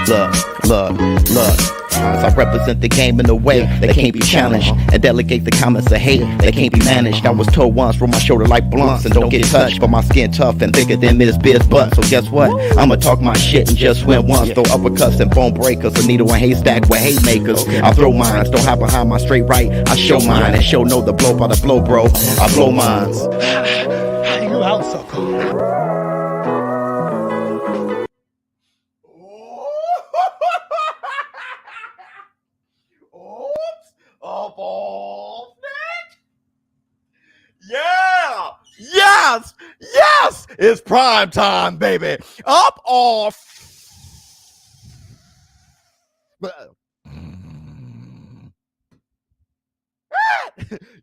Look. As I represent the game in a way that can't be challenged, and delegate the comments of hate that can't be managed. I was told once, roll my shoulder like blunts and don't get touched, but my skin tough and thicker than Miss Biz butt. So guess what? I'ma talk my shit and just win once. Throw uppercuts and bone breakers, a needle and haystack with haymakers. I throw mines, don't hide behind my straight right. I show mine and show no the blow by the blow, bro. I blow mines. You out, sucker. Up off net. Yeah. Yes. It's prime time, baby. Up off.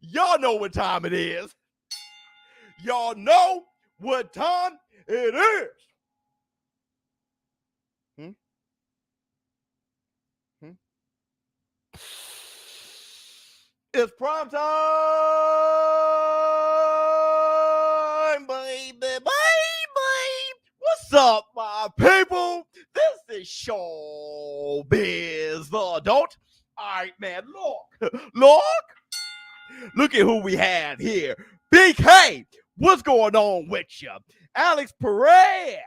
Y'all know what time it is. Y'all know what time it is. It's prime time, baby. What's up, my people? This is ShowBizz, the adult. All right, man, look at who we have here. BK, what's going on with you? Alex Perez.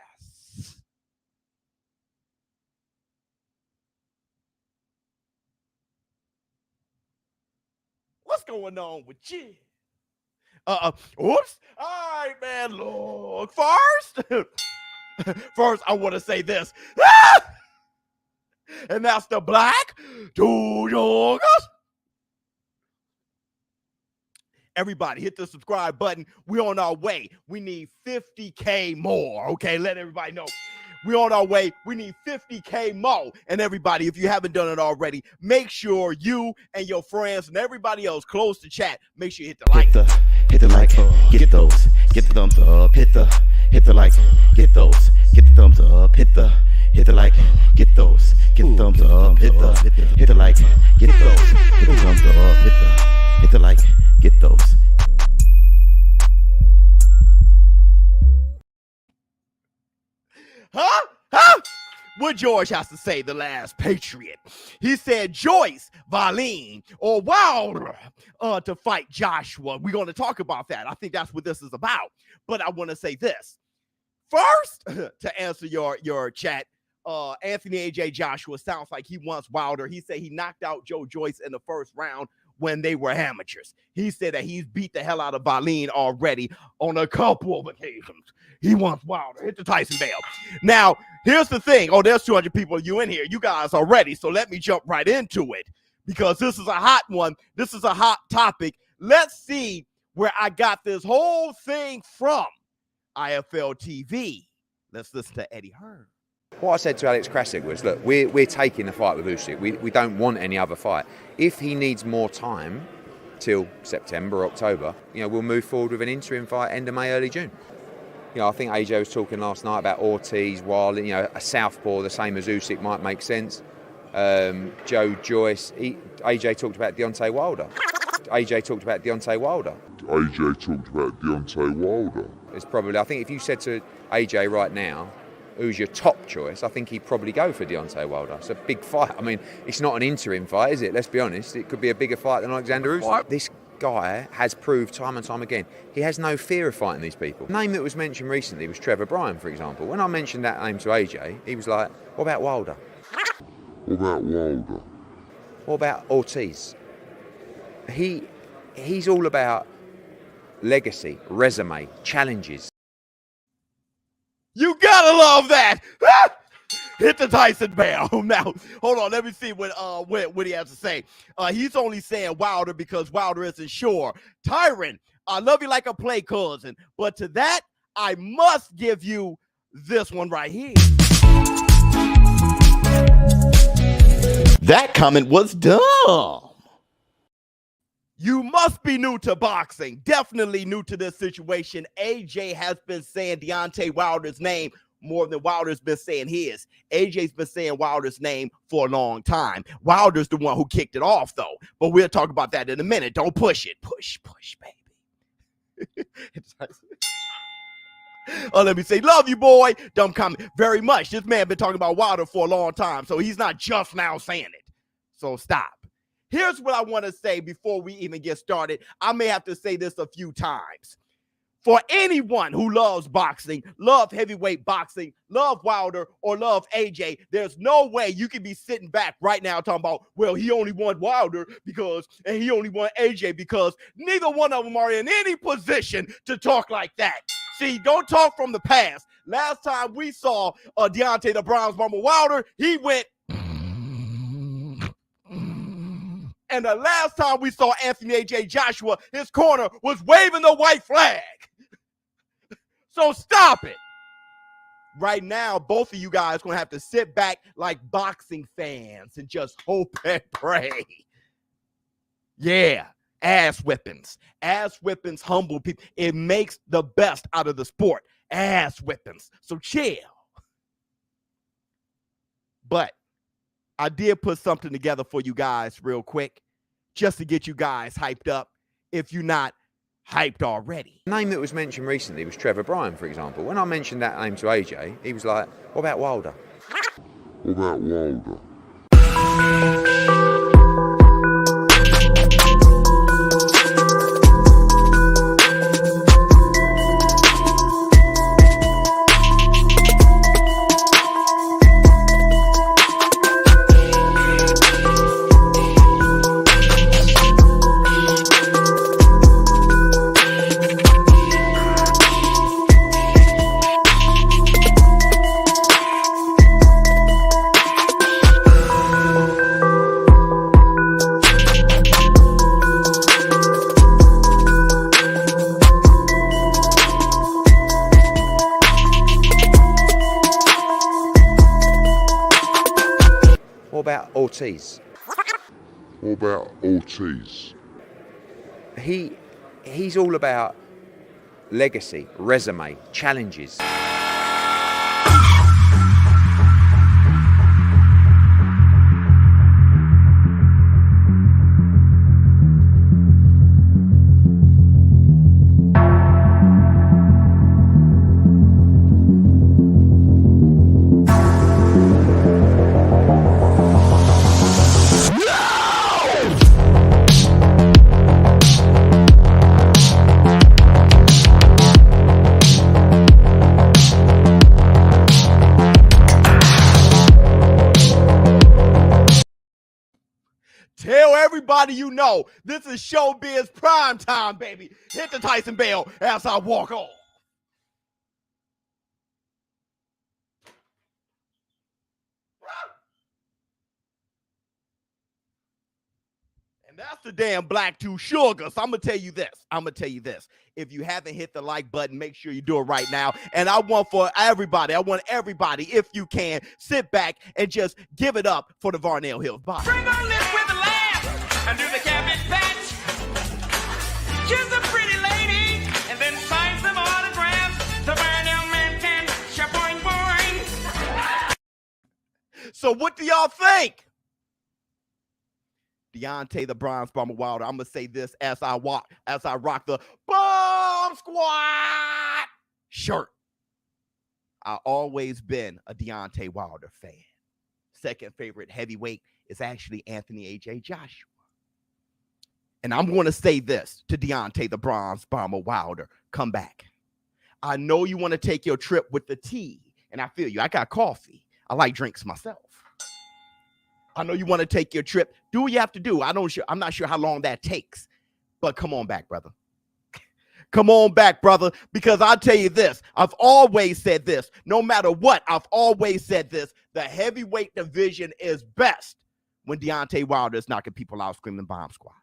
What's going on with you? Oops. All right, man. Look, first, I want to say this. And that's the Black Two. Everybody, hit the subscribe button. We're on our way. We need 50K more. Okay, let everybody know. We're on our way. We need 50K more. And everybody, if you haven't done it already, make sure you and your friends and everybody else close the chat. Make sure you hit the like. Hit the like. Get those. Get the thumbs up. Hit the like. Get those. Get the thumbs up. Hit the like. Get those. Get the thumbs up. Hit the like. Get those. Hit the thumbs up. Hit the like. Get those. Huh? What George has to say, the last Patriot. He said Joyce, Valine, or Wilder to fight Joshua. We're going to talk about that. I think that's what this is about. But I want to say this. First, to answer your chat, Anthony AJ Joshua sounds like he wants Wilder. He said he knocked out Joe Joyce in the first round when they were amateurs. He said that he's beat the hell out of Valine already on a couple of occasions. He wants Wilder. Hit the Tyson bell. Now, here's the thing. Oh, there's 200 people you in here. You guys are ready. So let me jump right into it because this is a hot one. This is a hot topic. Let's see where I got this whole thing from. IFL TV. Let's listen to Eddie Hearn. What I said to Alex Krasik was, look, we're taking the fight with Usyk. We don't want any other fight. If he needs more time till September, October, we'll move forward with an interim fight end of May, early June. I think AJ was talking last night about Ortiz, while a southpaw the same as Usyk might make sense. Joe Joyce, AJ talked about Deontay Wilder. It's probably, I think if you said to AJ right now, who's your top choice, I think he'd probably go for Deontay Wilder. It's a big fight. I mean, it's not an interim fight, is it? Let's be honest. It could be a bigger fight than Alexander Usyk. This guy has proved time and time again he has no fear of fighting these people. The name that was mentioned recently was Trevor Bryan, for example. When I mentioned that name to AJ, he was like, what about Wilder? What about Ortiz? He's all about legacy, resume, challenges. You gotta love that. Hit the Tyson bell. Now, hold on. Let me see what he has to say. He's only saying Wilder because Wilder isn't sure. Tyron, I love you like a play cousin, but to that, I must give you this one right here. That comment was dumb. You must be new to boxing. Definitely new to this situation. AJ has been saying Deontay Wilder's name more than Wilder's been saying his. AJ's been saying Wilder's name for a long time. Wilder's the one who kicked it off, though. But we'll talk about that in a minute. Don't push it. Push, baby. Let me say, love you, boy. Dumb comment. Very much. This man been talking about Wilder for a long time, so he's not just now saying it. So stop. Here's what I want to say before we even get started. I may have to say this a few times. For anyone who loves boxing, love heavyweight boxing, love Wilder, or love AJ, there's no way you can be sitting back right now talking about, well, he only won Wilder because, and he only won AJ because neither one of them are in any position to talk like that. See, don't talk from the past. Last time we saw Deontay the Bronze Bomber Wilder, he went. And the last time we saw Anthony AJ Joshua, his corner was waving the white flag. So stop it. Right now, both of you guys are going to have to sit back like boxing fans and just hope and pray. Yeah, ass whippings. Ass whippings humble people. It makes the best out of the sport. Ass whippings. So chill. But I did put something together for you guys real quick just to get you guys hyped up if you're not hyped already. The name that was mentioned recently was Trevor Bryan, for example. When I mentioned that name to AJ, he was like, what about Wilder? What about Wilder? What about Ortiz? What about Ortiz? He's all about legacy, resume, challenges. Tell everybody you know, this is ShowBizz prime time, baby. Hit the Tyson bell as I walk off. And that's the damn black two sugar. So I'm going to tell you this. If you haven't hit the like button, make sure you do it right now. And I want everybody, if you can, sit back and just give it up for the Varnell Hills Box. Bring on this with a laugh and do the cabbage patch. Kiss a pretty lady and then sign some autographs. The Varnell man can shapoing boing. So what do y'all think? Deontay the Bronze Bomber Wilder. I'm gonna say this as I rock the Bomb Squad shirt. I've always been a Deontay Wilder fan. Second favorite heavyweight is actually Anthony AJ Joshua. And I'm going to say this to Deontay the Bronze Bomber Wilder. Come back. I know you want to take your trip with the tea, and I feel you. I got coffee. I like drinks myself. I know you want to take your trip. Do what you have to do. I'm not sure how long that takes, but come on back, brother. Come on back, brother, because I'll tell you this. I've always said this. No matter what, I've always said this. The heavyweight division is best when Deontay Wilder is knocking people out screaming Bomb Squad.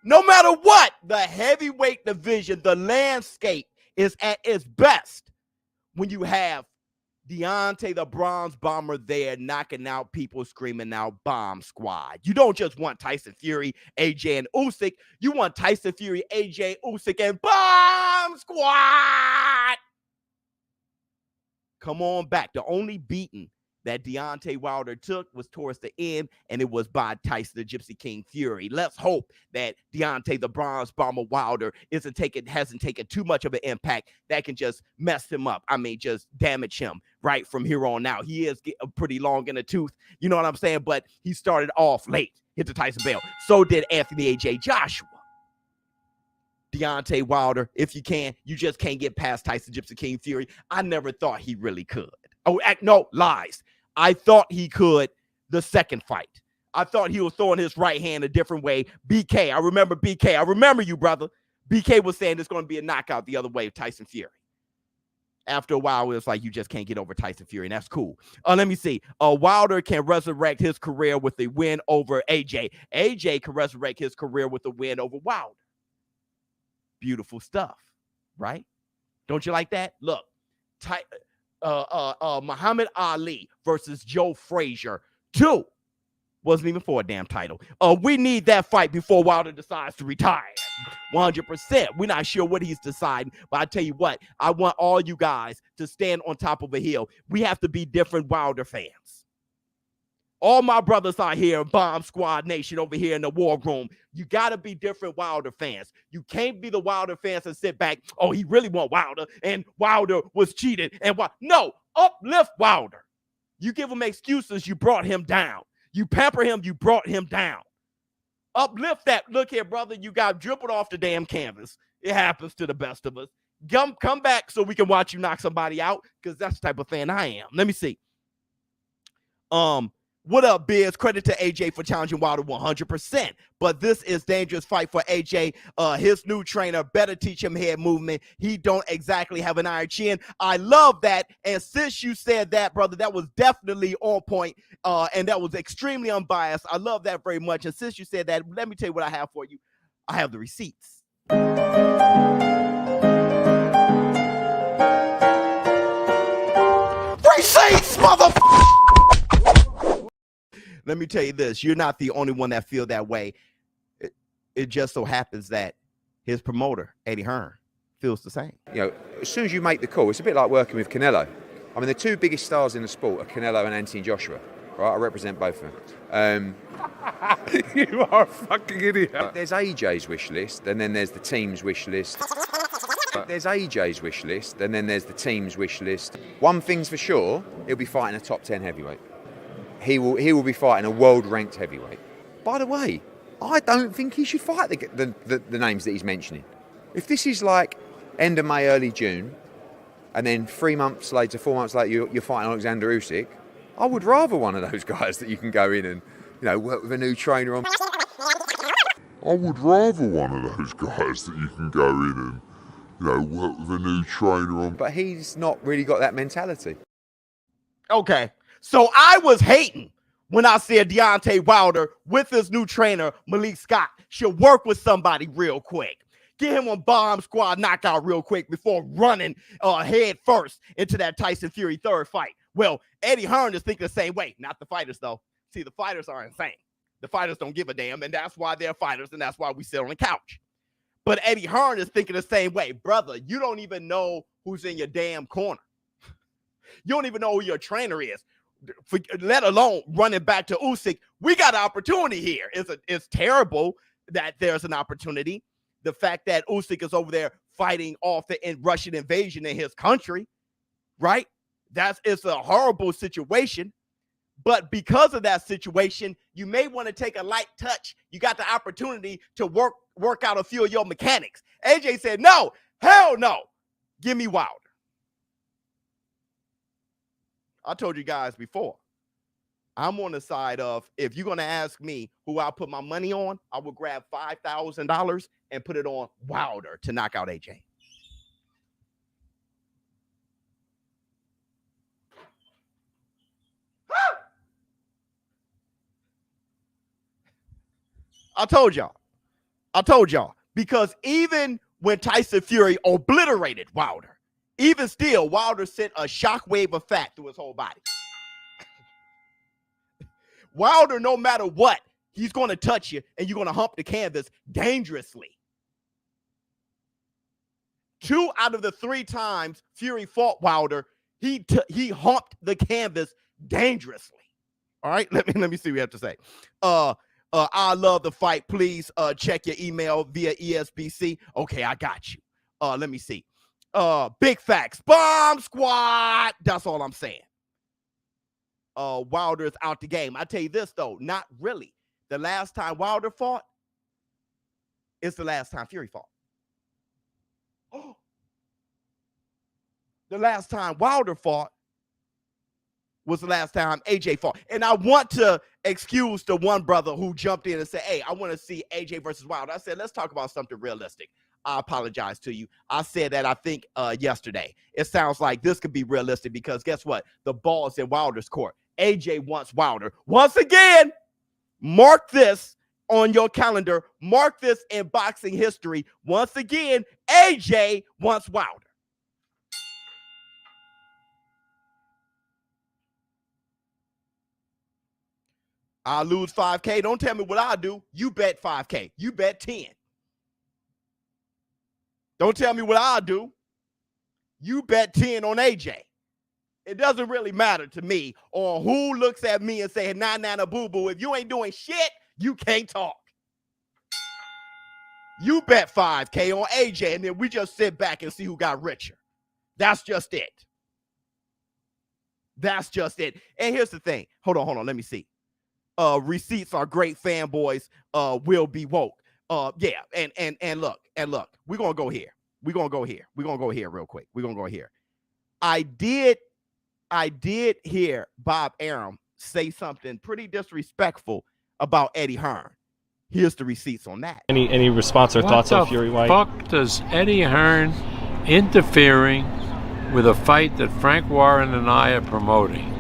No matter what, the heavyweight division, the landscape is at its best when you have Deontay the Bronze Bomber there knocking out people screaming out Bomb Squad. You don't just want Tyson Fury, AJ, and Usyk. You want Tyson Fury, AJ, Usyk, and Bomb Squad. Come on back. The only beaten that Deontay Wilder took was towards the end, and it was by Tyson the Gypsy King Fury. Let's hope that Deontay the Bronze Bomber Wilder hasn't taken too much of an impact that can just mess him up. I mean, just damage him right from here on out. He is pretty long in the tooth, you know what I'm saying? But he started off late, hit the Tyson bell. So did Anthony AJ Joshua. Deontay Wilder, if you just can't get past Tyson Gypsy King Fury. I never thought he really could. Oh, no, lies. I thought he could the second fight. I thought he was throwing his right hand a different way. BK, I remember BK. I remember you, brother. BK was saying it's going to be a knockout the other way of Tyson Fury. After a while, it was like, you just can't get over Tyson Fury, and that's cool. Let me see. Wilder can resurrect his career with a win over AJ. AJ can resurrect his career with a win over Wilder. Beautiful stuff, right? Don't you like that? Look, Muhammad Ali versus Joe Frazier 2 wasn't even for a damn title. We need that fight before Wilder decides to retire. 100%. We're not sure what he's deciding, but I tell you what, I want all you guys to stand on top of a hill. We have to be different Wilder fans. All my brothers out here, Bomb Squad Nation over here in the war room, you got to be different Wilder fans. You can't be the Wilder fans and sit back, oh, he really want Wilder, and Wilder was cheated. And no, uplift Wilder. You give him excuses, you brought him down. You pamper him, you brought him down. Uplift that. Look here, brother, you got dribbled off the damn canvas. It happens to the best of us. Come back so we can watch you knock somebody out, because that's the type of fan I am. Let me see. What up, Biz? Credit to AJ for challenging Wilder 100%. But this is dangerous fight for AJ. His new trainer better teach him head movement. He don't exactly have an iron chin. I love that. And since you said that, brother, that was definitely on point. And that was extremely unbiased. I love that very much. And since you said that, let me tell you what I have for you. I have the receipts. Receipts, motherfucker! Let me tell you this. You're not the only one that feel that way. It just so happens that his promoter, Eddie Hearn, feels the same. You know, as soon as you make the call, it's a bit like working with Canelo. I mean, the two biggest stars in the sport are Canelo and Anthony Joshua. Right? I represent both of them. You are a fucking idiot. There's AJ's wish list, and then there's the team's wish list. There's AJ's wish list, and then there's the team's wish list. One thing's for sure, he'll be fighting a top 10 heavyweight. He will be fighting a world-ranked heavyweight. By the way, I don't think he should fight the names that he's mentioning. If this is like end of May, early June, and then 4 months later, you're fighting Alexander Usyk, I would rather one of those guys that you can go in and, you know, work with a new trainer on. I would rather one of those guys that you can go in and, you know, work with a new trainer on. But he's not really got that mentality. Okay. So I was hating when I said Deontay Wilder with his new trainer, Malik Scott, should work with somebody real quick. Get him on Bomb Squad knockout real quick before running head first into that Tyson Fury third fight. Well, Eddie Hearn is thinking the same way. Not the fighters, though. See, the fighters are insane. The fighters don't give a damn, and that's why they're fighters, and that's why we sit on the couch. But Eddie Hearn is thinking the same way. Brother, you don't even know who's in your damn corner. You don't even know who your trainer is. Let alone running back to Usyk. We got an opportunity here. It's terrible that there's an opportunity. The fact that Usyk is over there fighting off the Russian invasion in his country, right? It's a horrible situation. But because of that situation, you may want to take a light touch. You got the opportunity to work out a few of your mechanics. AJ said, no, hell no. Give me Wilder. I told you guys before, I'm on the side of, if you're going to ask me who I'll put my money on, I will grab $5,000 and put it on Wilder to knock out AJ. I told y'all, because even when Tyson Fury obliterated Wilder, even still, Wilder sent a shockwave of fat through his whole body. Wilder, no matter what, he's going to touch you, and you're going to hump the canvas dangerously. 2 out of the 3 times Fury fought Wilder, he humped the canvas dangerously. All right, let me see what we have to say. I love the fight. Please check your email via ESBC. Okay, I got you. Let me see. Big facts. Bomb squad. That's all I'm saying. Wilder's out the game. I tell you this though, not really. The last time Wilder fought is the last time Fury fought. Oh. The last time Wilder fought was the last time AJ fought. And I want to excuse the one brother who jumped in and said, hey, I want to see AJ versus Wilder. I said, let's talk about something realistic. I apologize to you. I said that, I think, yesterday. It sounds like this could be realistic because guess what? The ball is in Wilder's court. AJ wants Wilder. Once again, mark this on your calendar. Mark this in boxing history. Once again, AJ wants Wilder. I'll lose 5K. Don't tell me what I'll do. You bet 5K. You bet 10. Don't tell me what I'll do. You bet 10 on AJ. It doesn't really matter to me on who looks at me and say, nah, boo-boo. If you ain't doing shit, you can't talk. You bet 5K on AJ, and then we just sit back and see who got richer. That's just it. That's just it. And here's the thing. Hold on. Let me see. Receipts are great, fanboys will be woke. Yeah, and look, we're gonna go here. We're gonna go here real quick. We're gonna go here. I did hear Bob Arum say something pretty disrespectful about Eddie Hearn. Here's the receipts on that. Any response or thoughts on Fury White? What the fuck does Eddie Hearn interfering with a fight that Frank Warren and I are promoting?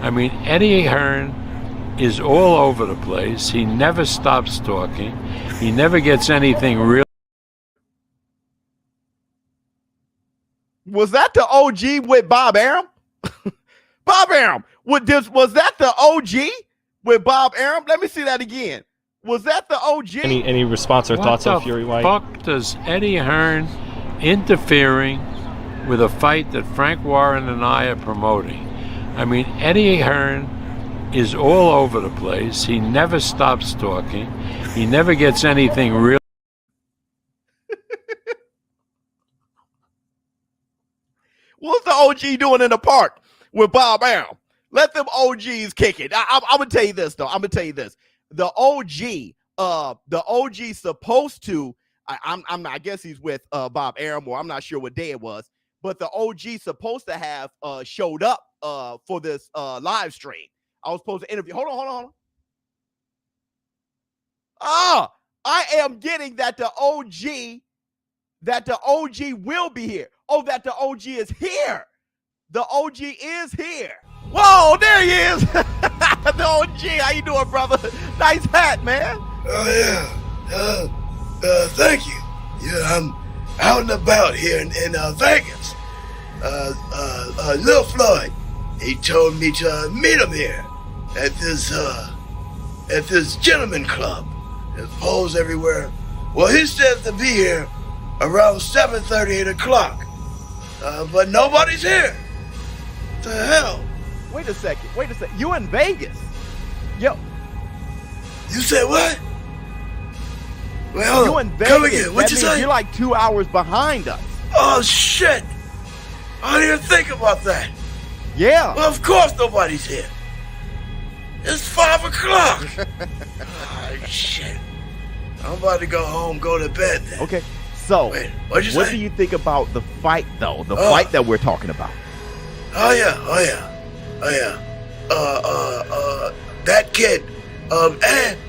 I mean, Eddie Hearn is all over the place. He never stops talking. He never gets anything real. Was that the OG with Bob Arum? Bob Arum, was that the OG with Bob Arum? Let me see that again. Was that the OG? Any response or thoughts on Fury White? What the fuck does Eddie Hearn interfering with a fight that Frank Warren and I are promoting? I mean, Eddie Hearn is all over the place. He never stops talking. He never gets anything real. What's the OG doing in the park with Bob Arum? Let them OGs kick it. I'm gonna tell you this though. I'm gonna tell you this. The OG supposed to. I guess he's with Bob Arum, or I'm not sure what day it was. But the OG supposed to have showed up for this live stream. I was supposed to interview. Hold on. I am getting that the OG will be here. Oh, that the OG is here. The OG is here. Whoa, there he is. The OG. How you doing, brother? Nice hat, man. Oh, yeah. Thank you. Yeah, I'm out and about here in Vegas. Lil Floyd, he told me to meet him here at this gentleman club. There's poles everywhere. Well, he says to be here around 7:30, 8 o'clock. But nobody's here. What the hell? Wait a second. You in Vegas? Yo. You said what? Well, you in Vegas. Come again. What you say? You're like 2 hours behind us. Oh, shit. I didn't even think about that. Yeah. Well, of course nobody's here. It's 5 o'clock. Oh, shit. I'm about to go home, go to bed then. Okay. So, wait, what do you think about the fight, though? The fight that we're talking about. Oh, yeah. That kid,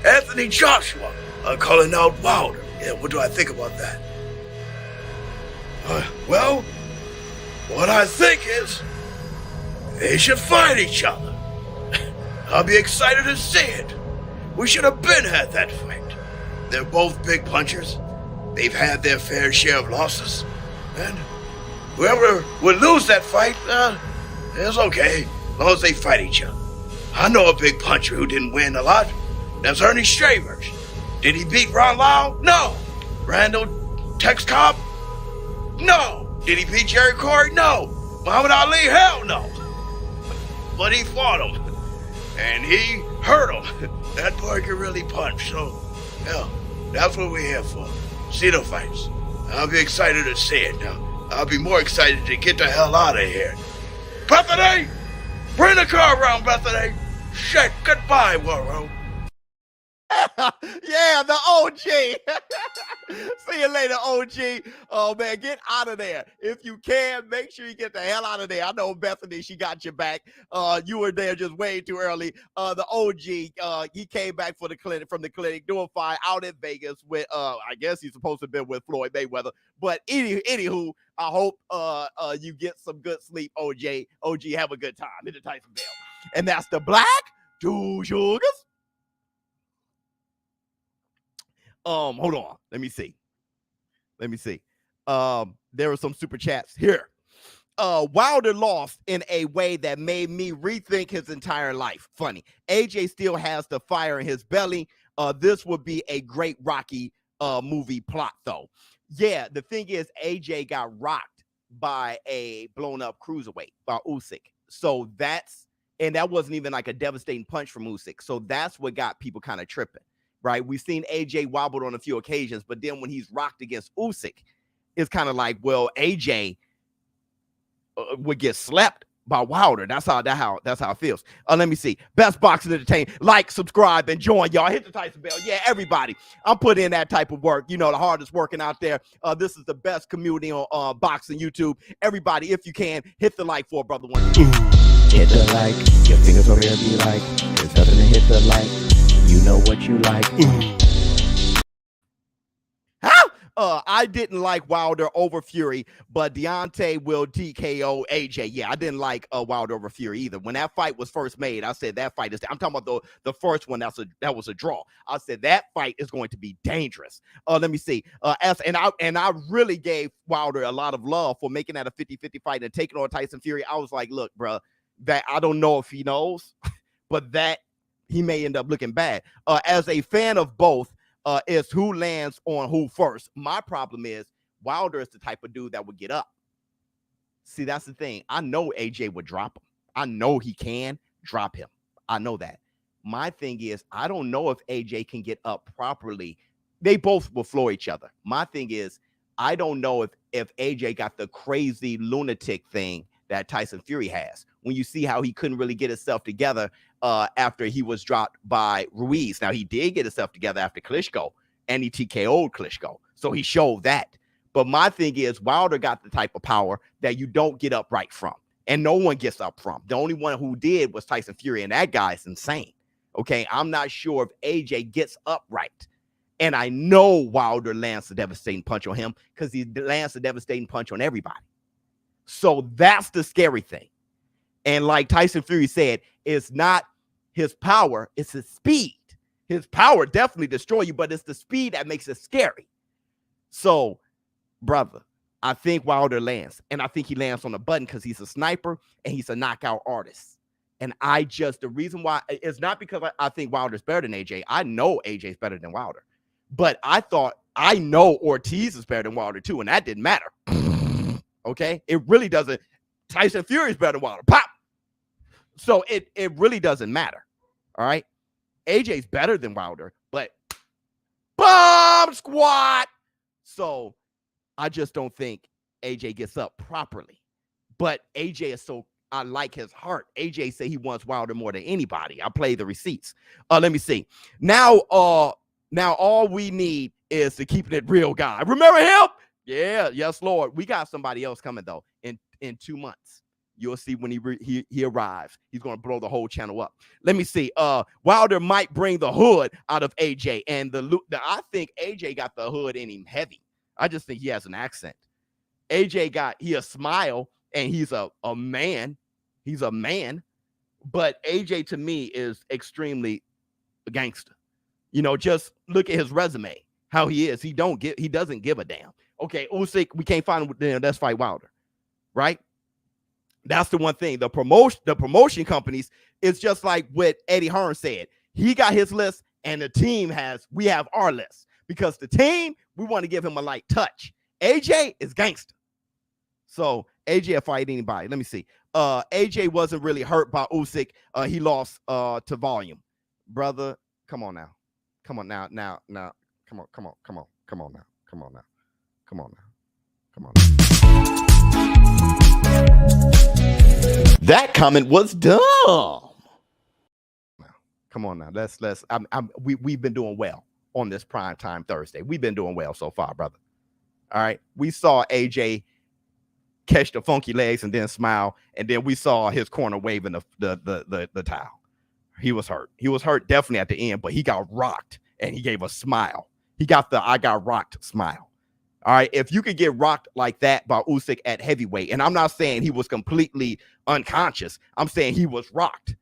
Anthony Joshua, calling out Wilder. Yeah, what do I think about that? Well, what I think is they should fight each other. I'll be excited to see it. We should have been had that fight. They're both big punchers. They've had their fair share of losses. And whoever would lose that fight, it's okay, as long as they fight each other. I know a big puncher who didn't win a lot. That's Ernie Stravers. Did he beat Ron Lau? No. Randall Tex Cobb? No. Did he beat Jerry Corey? No. Muhammad Ali? Hell no. but he fought him. And he hurt him. That boy can really punch. So, yeah, that's what we're here for. See the fights. I'll be excited to see it now. I'll be more excited to get the hell out of here. Bethany! Bring the car around, Bethany! Shit, goodbye, Warrow. Yeah, the OG. See you later, OG. Oh, man, get out of there. If you can, make sure you get the hell out of there. I know Bethany, she got your back. You were there just way too early. The OG, he came back from the clinic, doing fine out in Vegas with, I guess he's supposed to be with Floyd Mayweather. But anywho, I hope you get some good sleep, OG. OG, have a good time in the Tyson Bell. And that's the Black Two Sugars. Hold on. Let me see. There were some super chats here. Wilder lost in a way that made me rethink his entire life. Funny. AJ still has the fire in his belly. This would be a great Rocky movie plot, though. Yeah, the thing is, AJ got rocked by a blown up cruiserweight by Usyk. So that wasn't even like a devastating punch from Usyk. So that's what got people kind of tripping. Right, we've seen AJ wobbled on a few occasions, but then when he's rocked against Usyk, it's kind of like, well, AJ would get slept by Wilder. That's how it feels. Let me see. Best Boxing Entertainment. Like, subscribe, and join, y'all. Hit the Tyson bell. Yeah, everybody. I'm putting in that type of work. You know, the hardest working out there. This is the best community on boxing YouTube. Everybody, if you can, hit the like for a brother one. Hit the like. Your fingers over here be like, there's nothing to hit the like. You know what you like. I didn't like Wilder over Fury, but Deontay will TKO AJ. Yeah, I didn't like Wilder over Fury either. When that fight was first made, I said that fight is. I'm talking about the first one. That was a draw. I said that fight is going to be dangerous. Let me see. I really gave Wilder a lot of love for making that a 50-50 fight and taking on Tyson Fury. I was like, look, bro, that I don't know if he knows, but that. He may end up looking bad. As a fan of both, is who lands on who first. My problem is Wilder is the type of dude that would get up. See, that's the thing. I know AJ would drop him. I know he can drop him. I know that. My thing is, I don't know if AJ can get up properly. They both will floor each other. My thing is, I don't know if AJ got the crazy lunatic thing that Tyson Fury has. When you see how he couldn't really get himself together after he was dropped by Ruiz. Now, he did get himself together after Klitschko, and he TKO'd Klitschko. So he showed that. But my thing is, Wilder got the type of power that you don't get upright from. And no one gets up from. The only one who did was Tyson Fury, and that guy's insane. Okay, I'm not sure if AJ gets upright. And I know Wilder lands a devastating punch on him because he lands a devastating punch on everybody. So that's the scary thing. And like Tyson Fury said, it's not his power, it's his speed. His power definitely destroy you, but it's the speed that makes it scary. So, brother, I think Wilder lands. And I think he lands on the button because he's a sniper and he's a knockout artist. And the reason why, it's not because I think Wilder's better than AJ. I know AJ's better than Wilder. But I know Ortiz is better than Wilder too, and that didn't matter. Okay? It really doesn't. Tyson Fury is better than Wilder. Pop! So it really doesn't matter. All right? AJ's better than Wilder, but bomb squat. So I just don't think AJ gets up properly. But AJ is I like his heart. AJ say he wants Wilder more than anybody. I play the receipts. Let me see. Now all we need is the keeping it real guy. Remember him? Yeah, yes, Lord. We got somebody else coming though in 2 months. You'll see when he arrives. He's going to blow the whole channel up. Let me see. Wilder might bring the hood out of AJ, and I think AJ got the hood in him heavy. I just think he has an accent. AJ he a smile, and he's a man. He's a man, but AJ to me is extremely a gangster. You know, just look at his resume, how he is. He doesn't give a damn. Okay, Usyk, we can't find him. Let's fight Wilder, right? That's the one thing. The promotion companies, it's just like what Eddie Hearn said. He got his list, and the team we have our list. Because the team, we want to give him a light touch. AJ is gangster. So AJ fight anybody. Let me see. AJ wasn't really hurt by Usyk. He lost to volume. Brother, come on now. Come on now. Come on now. Come on now. That comment was dumb. Come on now. Let's we've been doing well on this primetime Thursday. We've been doing well so far, brother. All right. We saw AJ catch the funky legs and then smile, and then we saw his corner waving the towel. He was hurt. He was hurt definitely at the end, but he got rocked and he gave a smile. He got the I got rocked smile. All right. If you could get rocked like that by Usyk at heavyweight, and I'm not saying he was completely unconscious, I'm saying he was rocked,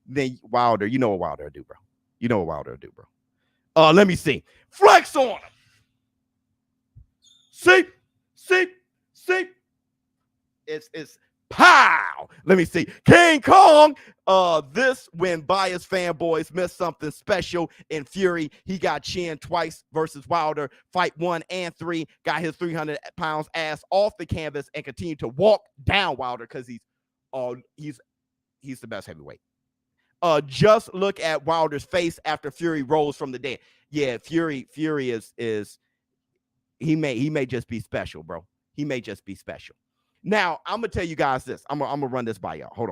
then Wilder, you know what Wilder do, bro. You know what Wilder do, bro. Let me see. Flex on him. See. It's pow. Let me see. King Kong. This when biased fanboys missed something special in Fury. He got chinned twice versus Wilder. Fight 1 and 3. Got his 300 pounds ass off the canvas and continued to walk down Wilder because he's the best heavyweight. Just look at Wilder's face after Fury rose from the dead. Yeah, Fury is he may just be special, bro. He may just be special. Now, I'm going to tell you guys this. I'm going to run this by y'all. Hold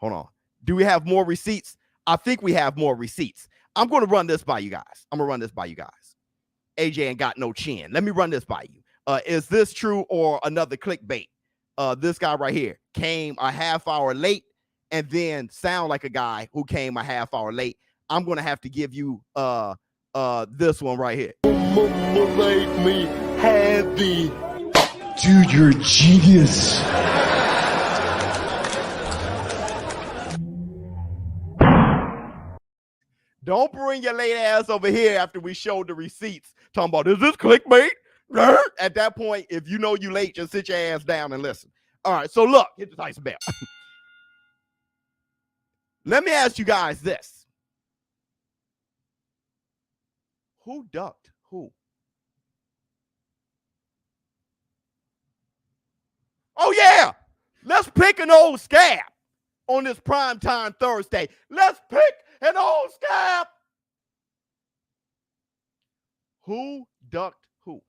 on. Do we have more receipts? I think we have more receipts. I'm going to run this by you guys. AJ ain't got no chin. Let me run this by you. Is this true or another clickbait? This guy right here came a half hour late and then sound like a guy who came a half hour late. I'm going to have to give you this one right here. Make me happy. Dude, you're a genius. Don't bring your late ass over here after we showed the receipts. Talking about, is this clickbait? At that point, if you know you late, just sit your ass down and listen. All right, so look, hit the Tyson bell. Let me ask you guys this. Who ducked who? Oh, yeah. Let's pick an old scab on this primetime Thursday. Let's pick an old scab. Who ducked who?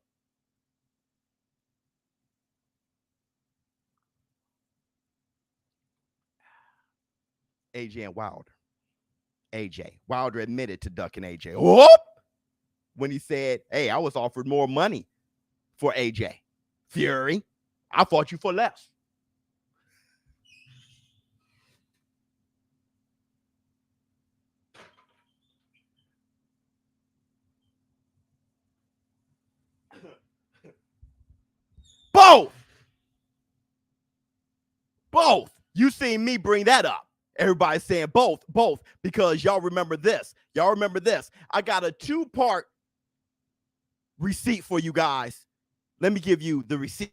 AJ and Wilder. AJ. Wilder admitted to ducking AJ. Whoop! When he said, hey, I was offered more money for AJ. Fury, I fought you for less. Both. You seen me bring that up. Everybody's saying both, because y'all remember this. I got a 2-part receipt for you guys. Let me give you the receipt.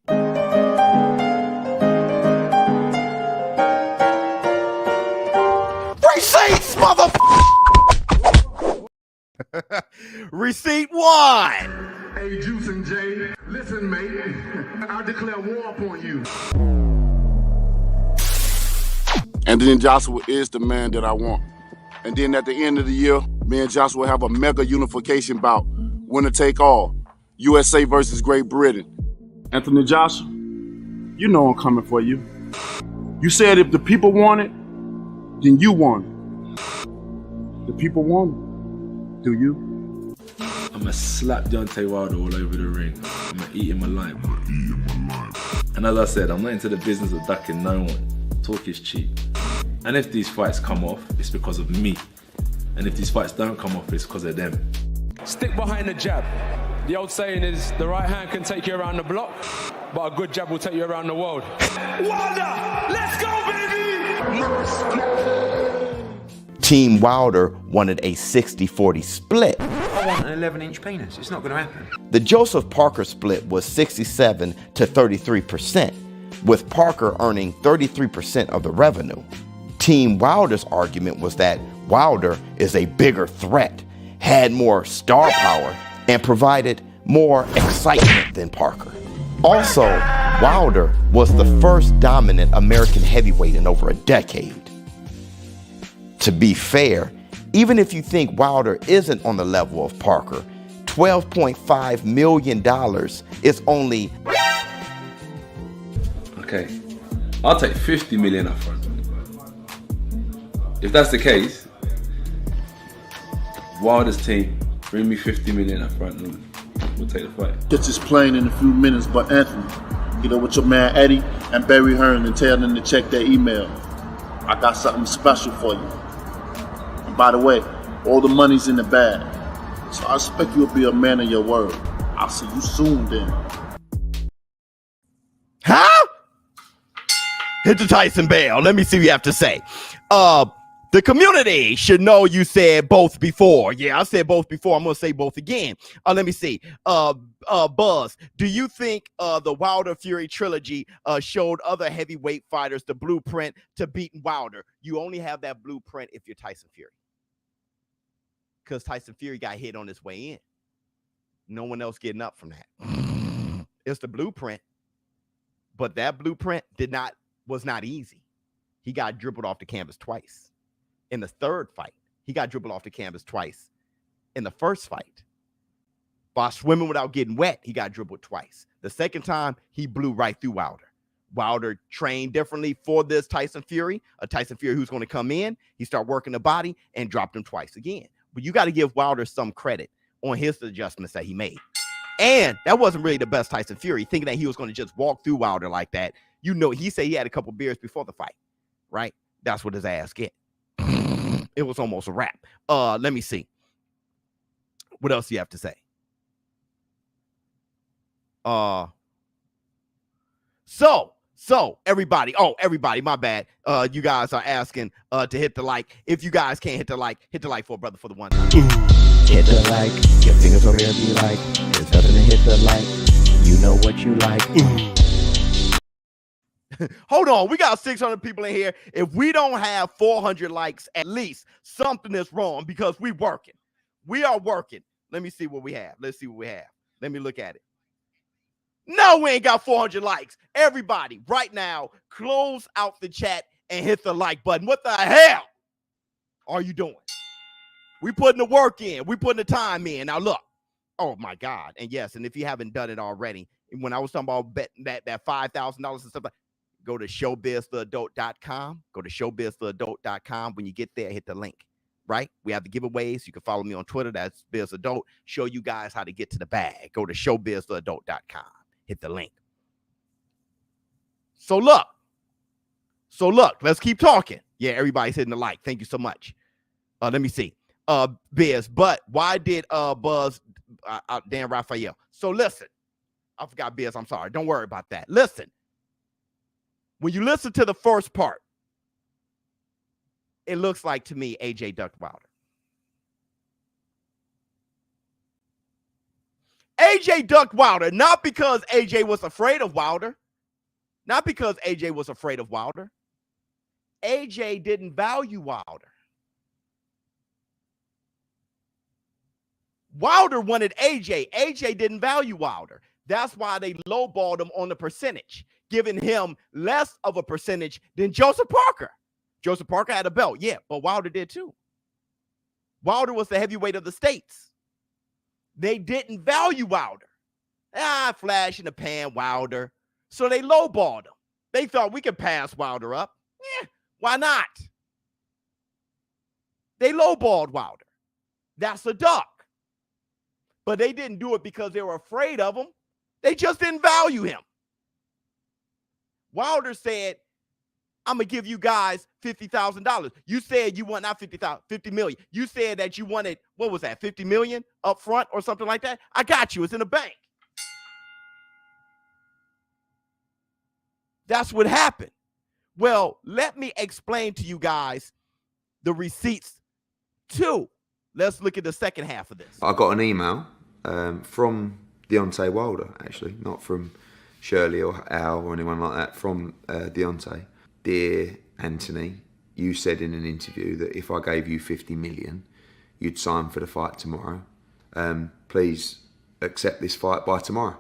Receipts, motherfucker! Receipt 1. Hey, Juice and Jay, listen, mate. I declare war upon you. Anthony Joshua is the man that I want. And then at the end of the year, me and Joshua have a mega unification bout. Winner take all. USA versus Great Britain. Anthony Joshua, you know I'm coming for you. You said if the people want it, then you want it. The people want it. Do you? I'ma slap Deontay Wilder all over the ring. I'ma eat him alive. And as I said, I'm not into the business of ducking no one. Talk is cheap. And if these fights come off, it's because of me. And if these fights don't come off, it's because of them. Stick behind the jab. The old saying is, the right hand can take you around the block, but a good jab will take you around the world. Wilder, let's go, baby! Let's go! Team Wilder wanted a 60-40 split. I want an 11-inch penis. It's not going to happen. The Joseph Parker split was 67 to 33%, with Parker earning 33% of the revenue. Team Wilder's argument was that Wilder is a bigger threat, had more star power, and provided more excitement than Parker. Also, Wilder was the first dominant American heavyweight in over a decade. To be fair, even if you think Wilder isn't on the level of Parker, $12.5 million is only... Okay, I'll take 50 million up front. If that's the case, Wilder's team, bring me 50 million up front and we'll take the fight. Get this plane in a few minutes, but Anthony, get up with your man Eddie and Barry Hearn and tell them to check their email. I got something special for you. And by the way, all the money's in the bag. So I expect you'll be a man of your word. I'll see you soon then. Huh? Hit the Tyson bell. Let me see what you have to say. The community should know you said both before. Yeah, I said both before. I'm going to say both again. Let me see. Buzz, do you think the Wilder Fury trilogy showed other heavyweight fighters the blueprint to beating Wilder? You only have that blueprint if you're Tyson Fury. Because Tyson Fury got hit on his way in. No one else getting up from that. It's the blueprint. But that blueprint was not easy. He got dribbled off the canvas twice. In the third fight, he got dribbled off the canvas twice. In the first fight, by swimming without getting wet, he got dribbled twice. The second time, he blew right through Wilder. Wilder trained differently for this Tyson Fury, a Tyson Fury who's going to come in, he start working the body and dropped him twice again. But you got to give Wilder some credit on his adjustments that he made. And that wasn't really the best Tyson Fury, thinking that he was going to just walk through Wilder like that. You know, he said he had a couple beers before the fight, right? That's what his ass get. It was almost a wrap. Let me see. What else do you have to say? So everybody, my bad. You guys are asking to hit the like. If you guys can't hit the like for a brother for the one time. Hit the like, your fingers over here be like, there's nothing to hit the like, you know what you like. Hold on, we got 600 people in here. If we don't have 400 likes, at least something is wrong because we working. We are working. Let me see what we have. Let's see what we have. Let me look at it. No, we ain't got 400 likes. Everybody, right now, close out the chat and hit the like button. What the hell are you doing? We putting the work in. We putting the time in. Now look. Oh my God. And yes, and if you haven't done it already, when I was talking about betting that $5,000 and stuff like, go to ShowBizTheAdult.com. Go to ShowBizTheAdult.com. When you get there, hit the link, right? We have the giveaways. You can follow me on Twitter. That's BizAdult. Show you guys how to get to the bag. Go to ShowBizTheAdult.com. Hit the link. So look, let's keep talking. Yeah, everybody's hitting the like. Thank you so much. Let me see. Biz, but why did Buzz Dan Raphael? So listen, I forgot Biz. I'm sorry. Don't worry about that. Listen. When you listen to the first part, it looks like to me AJ ducked Wilder. AJ ducked Wilder, not because AJ was afraid of Wilder. Not because AJ was afraid of Wilder. AJ didn't value Wilder. Wilder wanted AJ. AJ didn't value Wilder. That's why they lowballed him on the percentage, giving him less of a percentage than Joseph Parker. Joseph Parker had a belt, yeah, but Wilder did too. Wilder was the heavyweight of the states. They didn't value Wilder. Flash in the pan, Wilder. So they lowballed him. They thought we could pass Wilder up. Why not? They lowballed Wilder. That's a duck. But they didn't do it because they were afraid of him. They just didn't value him. Wilder said, I'm going to give you guys $50,000. You said you want not $50,000, $50 million. You said that you wanted, what was that, $50 million up front or something like that? I got you. It's in the bank. That's what happened. Well, let me explain to you guys the receipts too. Let's look at the second half of this. I got an email from Deontay Wilder, actually, not from Shirley or Al or anyone like that, from Deontay. Dear Anthony, you said in an interview that if I gave you 50 million, you'd sign for the fight tomorrow. Please accept this fight by tomorrow.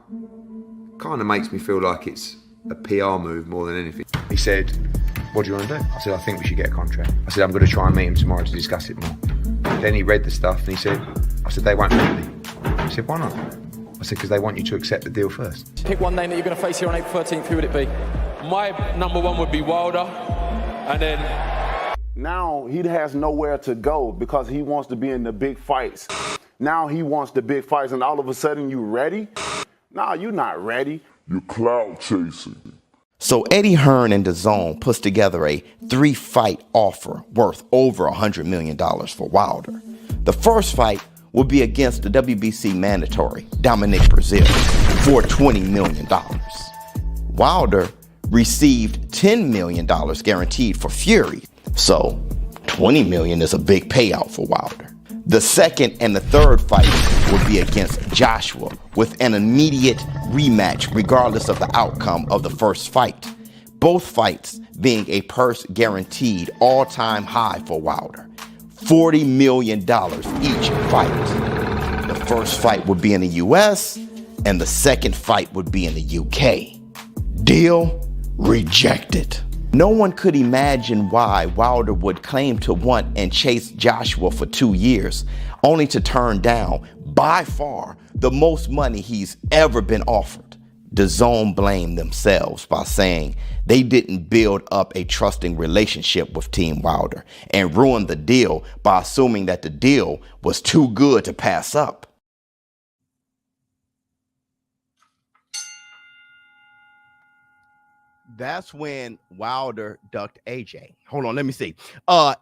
kind of makes me feel like it's a PR move more than anything. He said, what do you want to do? I said, I think we should get a contract. I said, I'm going to try and meet him tomorrow to discuss it more. Then he read the stuff and he said, I said, they won't let me. He said, why not? I said, because they want you to accept the deal first. Pick one name that you're going to face here on April 13th, who would it be? My number one would be Wilder, and then... Now he has nowhere to go because he wants to be in the big fights. Now he wants the big fights, and all of a sudden you ready? Nah, you're not ready. You're cloud chasing. So Eddie Hearn and DAZN puts together a 3-fight offer worth over $100 million for Wilder. The first fight will be against the WBC mandatory, Dominic Brazil, for $20 million. Wilder received $10 million guaranteed for Fury, so $20 million is a big payout for Wilder. The second and the third fight will be against Joshua with an immediate rematch regardless of the outcome of the first fight. Both fights being a purse guaranteed all-time high for Wilder. $40 million each fight. The first fight would be in the US and the second fight would be in the UK. Deal rejected. No one could imagine why Wilder would claim to want and chase Joshua for 2 years, only to turn down, by far, the most money he's ever been offered. DAZN blamed themselves by saying they didn't build up a trusting relationship with Team Wilder and ruined the deal by assuming that the deal was too good to pass up. That's when Wilder ducked AJ. Hold on, let me see.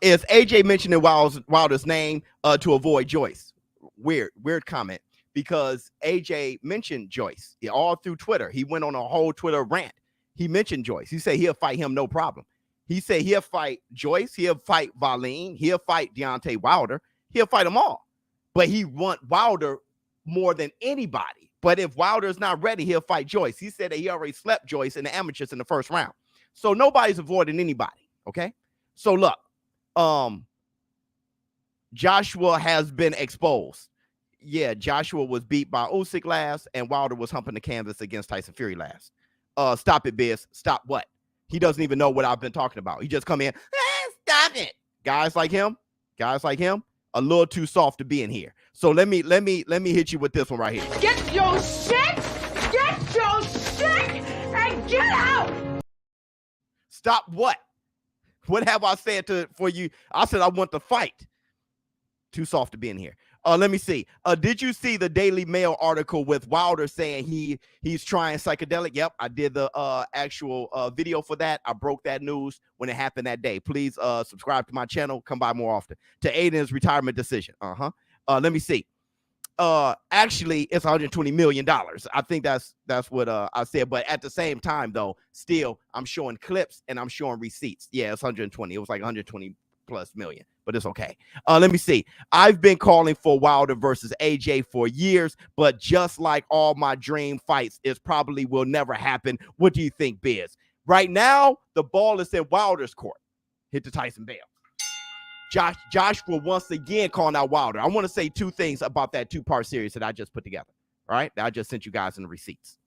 Is AJ mentioning Wilder's name to avoid Joyce? Weird comment, because AJ mentioned Joyce all through Twitter. He went on a whole Twitter rant. He mentioned Joyce. He said he'll fight him, no problem. He said he'll fight Joyce, he'll fight Whyte, he'll fight Deontay Wilder, he'll fight them all. But he want Wilder more than anybody. But if Wilder's not ready, he'll fight Joyce. He said that he already slept Joyce in the amateurs in the first round. So nobody's avoiding anybody, okay? So look, Joshua has been exposed. Yeah, Joshua was beat by Usyk last, and Wilder was humping the canvas against Tyson Fury last. Stop it, Biz. Stop what? He doesn't even know what I've been talking about. He just come in, stop it. Guys like him, a little too soft to be in here. So let me hit you with this one right here. Get your shit, and get out. Stop what? What have I said for you? I said I want to fight. Too soft to be in here. Let me see. Did you see the Daily Mail article with Wilder saying he's trying psychedelic? Yep, I did the actual video for that. I broke that news when it happened that day. Please subscribe to my channel. Come by more often to aid in his retirement decision. Let me see. Actually, it's $120 million. I think that's what I said. But at the same time, though, still, I'm showing clips and I'm showing receipts. Yeah, it's 120. It was like 120 plus million, but it's okay. Let me see. I've been calling for Wilder versus AJ for years, but just like all my dream fights, it probably will never happen. What do you think, Biz? Right now, the ball is in Wilder's court. Hit the Tyson bell. Joshua once again calling out Wilder. I want to say two things about that two-part series that I just put together. All right, that I just sent you guys in the receipts.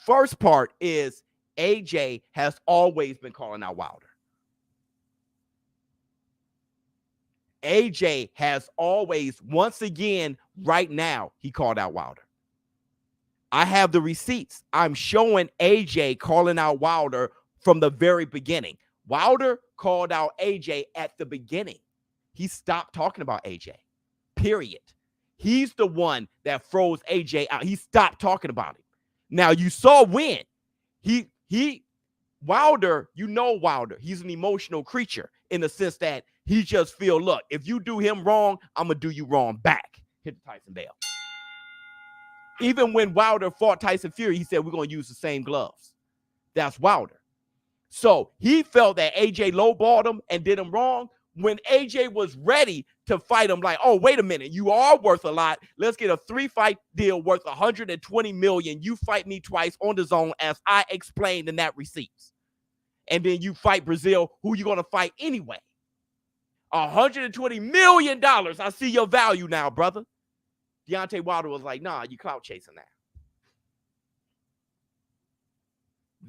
First part is AJ has always been calling out Wilder. AJ has always, once again, right now, he called out Wilder. I have the receipts. I'm showing AJ calling out Wilder from the very beginning. Wilder called out AJ at the beginning. He stopped talking about AJ, period. He's the one that froze AJ out. He stopped talking about him. Now, you saw when. Wilder, you know Wilder, he's an emotional creature in the sense that he just feel, look, if you do him wrong, I'm going to do you wrong back. Hit the Tyson bell. Even when Wilder fought Tyson Fury, he said, we're going to use the same gloves. That's Wilder. So he felt that AJ lowballed him and did him wrong. When AJ was ready to fight him, like, oh, wait a minute, you are worth a lot. Let's get a 3-fight deal worth $120 million. You fight me twice on the zone as I explained in that receipts. And then you fight Brazil, who you going to fight anyway. $120 million. I see your value now, brother. Deontay Wilder was like, nah, you clout chasing that.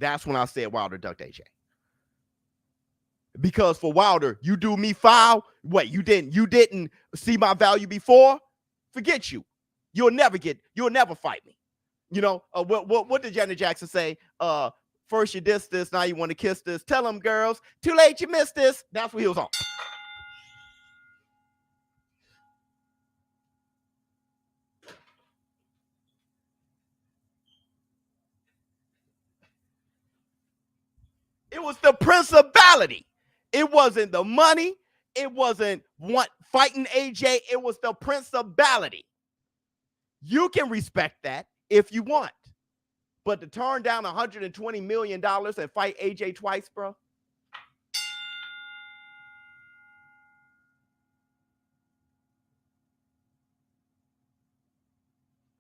That's when I said Wilder ducked AJ. Because for Wilder, you do me foul. Wait, you didn't see my value before? Forget you. You'll never fight me. You know, what did Janet Jackson say? First you diss this, now you want to kiss this. Tell them, girls, too late, you missed this. That's what he was on. It was the principality. It wasn't the money. It wasn't fighting AJ. It was the principality. You can respect that if you want. But to turn down $120 million and fight AJ twice, bro.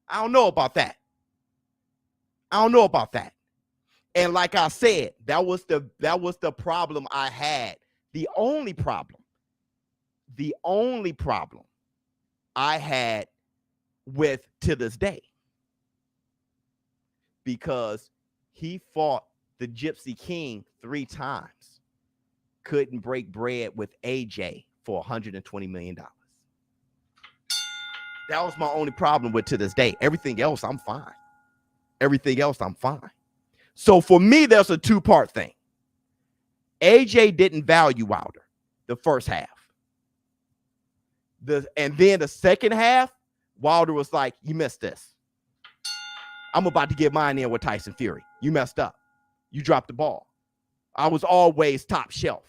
I don't know about that. And like I said, that was the problem I had. The only problem I had with to this day. Because he fought the Gypsy King 3 times. Couldn't break bread with AJ for $120 million. That was my only problem with to this day. Everything else, I'm fine. So for me, there's a 2-part thing. AJ didn't value Wilder the first half. And then the second half, Wilder was like, you missed this. I'm about to get mine in with Tyson Fury. You messed up. You dropped the ball. I was always top shelf.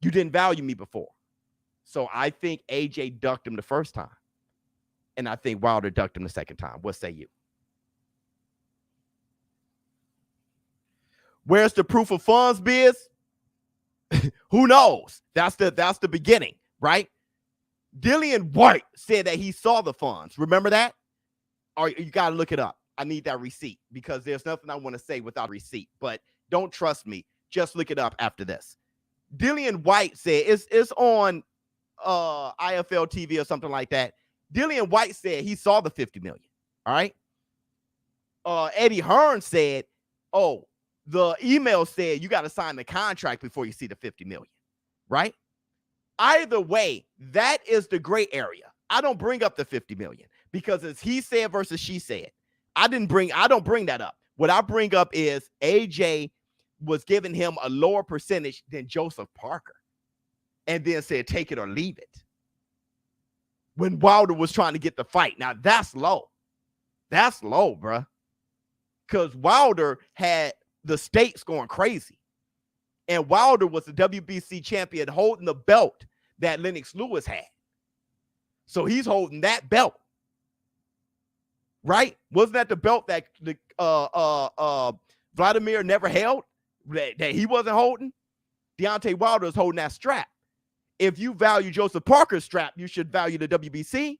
You didn't value me before. So I think AJ ducked him the first time. And I think Wilder ducked him the second time. What say you? Where's the proof of funds, Biz? Who knows? That's the beginning, right? Dillian White said that he saw the funds. Remember that? Or you got to look it up. I need that receipt because there's nothing I want to say without a receipt. But don't trust me. Just look it up after this. Dillian White said it's on IFL TV or something like that. Dillian White said he saw the $50 million. All right. Eddie Hearn said, oh, the email said you got to sign the contract before you see the $50 million. Right. Either way, that is the gray area. I don't bring up the $50 million because it's he said versus she said. I don't bring that up. What I bring up is AJ was giving him a lower percentage than Joseph Parker and then said, take it or leave it. When Wilder was trying to get the fight. Now that's low. That's low, bruh. Because Wilder had the stakes going crazy. And Wilder was the WBC champion holding the belt that Lennox Lewis had. So he's holding that belt. Right? Wasn't that the belt that Vladimir never held? That he wasn't holding? Deontay Wilder is holding that strap. If you value Joseph Parker's strap, you should value the WBC.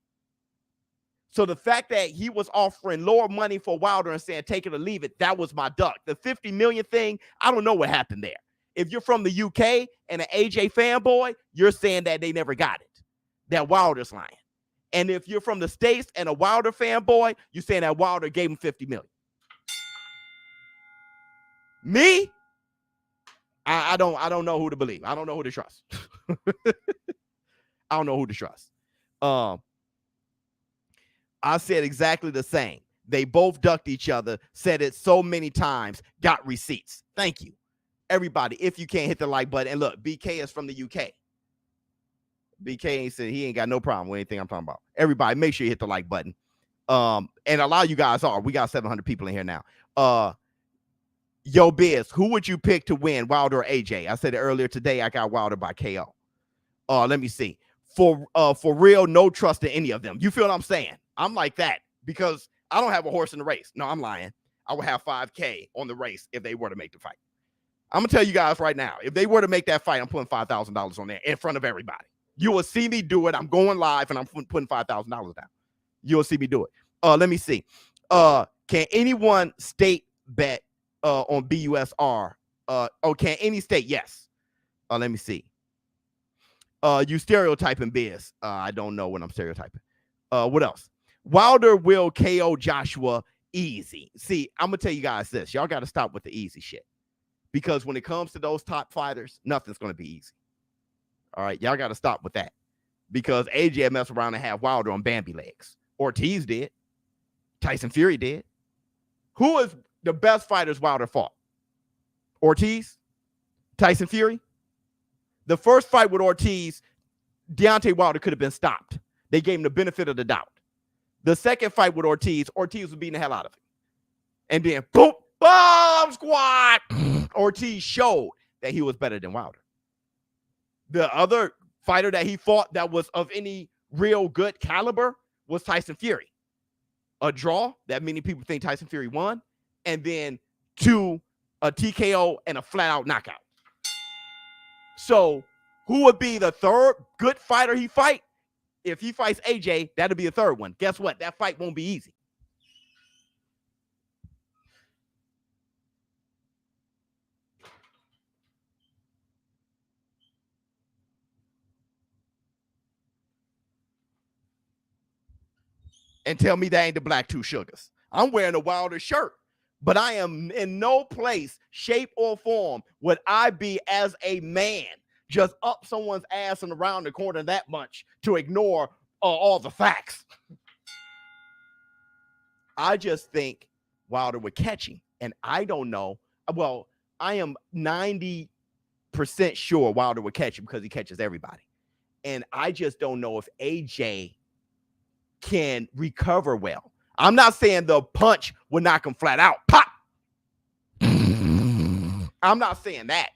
So the fact that he was offering lower money for Wilder and saying, take it or leave it, that was my duck. The $50 million thing, I don't know what happened there. If you're from the UK and an AJ fanboy, you're saying that they never got it, that Wilder's lying. And if you're from the States and a Wilder fanboy, you're saying that Wilder gave him $50 million. Me? I don't know who to believe. I don't know who to trust. I don't know who to trust. I said exactly the same. They both ducked each other, said it so many times, got receipts. Thank you. Everybody, if you can't hit the like button, and look, BK is from the UK. BK ain't said he ain't got no problem with anything I'm talking about. Everybody, make sure you hit the like button. And a lot of you guys are. We got 700 people in here now. Yo, Biz, who would you pick to win, Wilder or AJ? I said it earlier today. I got Wilder by KO. Let me see. For real, no trust in any of them. You feel what I'm saying? I'm like that because I don't have a horse in the race. No, I'm lying. I would have $5,000 on the race if they were to make the fight. I'm going to tell you guys right now, if they were to make that fight, I'm putting $5,000 on there in front of everybody. You will see me do it. I'm going live and I'm putting $5,000 down. You'll see me do it. Let me see. Can anyone state bet on BUSR? Can any state? Yes. Let me see. You stereotyping Biz. I don't know when I'm stereotyping. What else? Wilder will KO Joshua easy. See, I'm gonna tell you guys this. Y'all got to stop with the easy shit. Because when it comes to those top fighters, nothing's gonna be easy. All right, y'all got to stop with that. Because AJ messed around and had Wilder on Bambi legs. Ortiz did. Tyson Fury did. Who is the best fighters Wilder fought? Ortiz? Tyson Fury? The first fight with Ortiz, Deontay Wilder could have been stopped. They gave him the benefit of the doubt. The second fight with Ortiz was beating the hell out of him. And then, boom, bomb squad. Ortiz showed that he was better than Wilder. The other fighter that he fought that was of any real good caliber was Tyson Fury. A draw that many people think Tyson Fury won, and then a TKO and a flat-out knockout. So who would be the third good fighter he fight? If he fights AJ, that'll be a third one. Guess what? That fight won't be easy. And tell me that ain't the Black Two Sugars. I'm wearing a Wilder shirt, but I am in no place, shape, or form would I be as a man just up someone's ass and around the corner that much to ignore all the facts. I just think Wilder would catch him, and I don't know. Well, I am 90% sure Wilder would catch him because he catches everybody. And I just don't know if AJ can recover well. I'm not saying the punch will knock him flat out. Pop. I'm not saying that.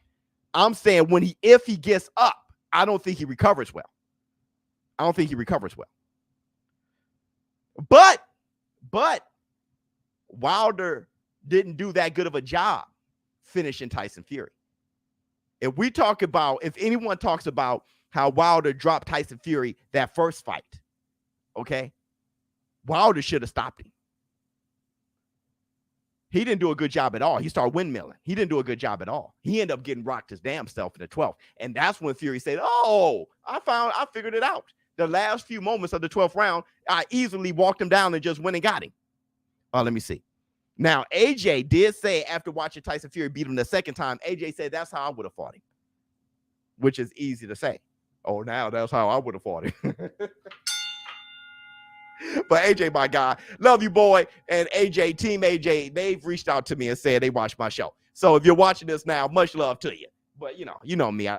I'm saying if he gets up, I don't think he recovers well. But Wilder didn't do that good of a job finishing Tyson Fury. If anyone talks about how Wilder dropped Tyson Fury that first fight, okay, Wilder should have stopped him. He didn't do a good job at all. He started windmilling. He didn't do a good job at all. He ended up getting rocked his damn self in the 12th. And that's when Fury said, oh, I figured it out. The last few moments of the 12th round, I easily walked him down and just went and got him. Let me see. Now, AJ did say after watching Tyson Fury beat him the second time, AJ said that's how I would have fought him, which is easy to say. Oh, now that's how I would have fought him. But AJ, my guy, love you, boy. And AJ, Team AJ, they've reached out to me and said they watched my show. So if you're watching this now, much love to you. But you know me. I'm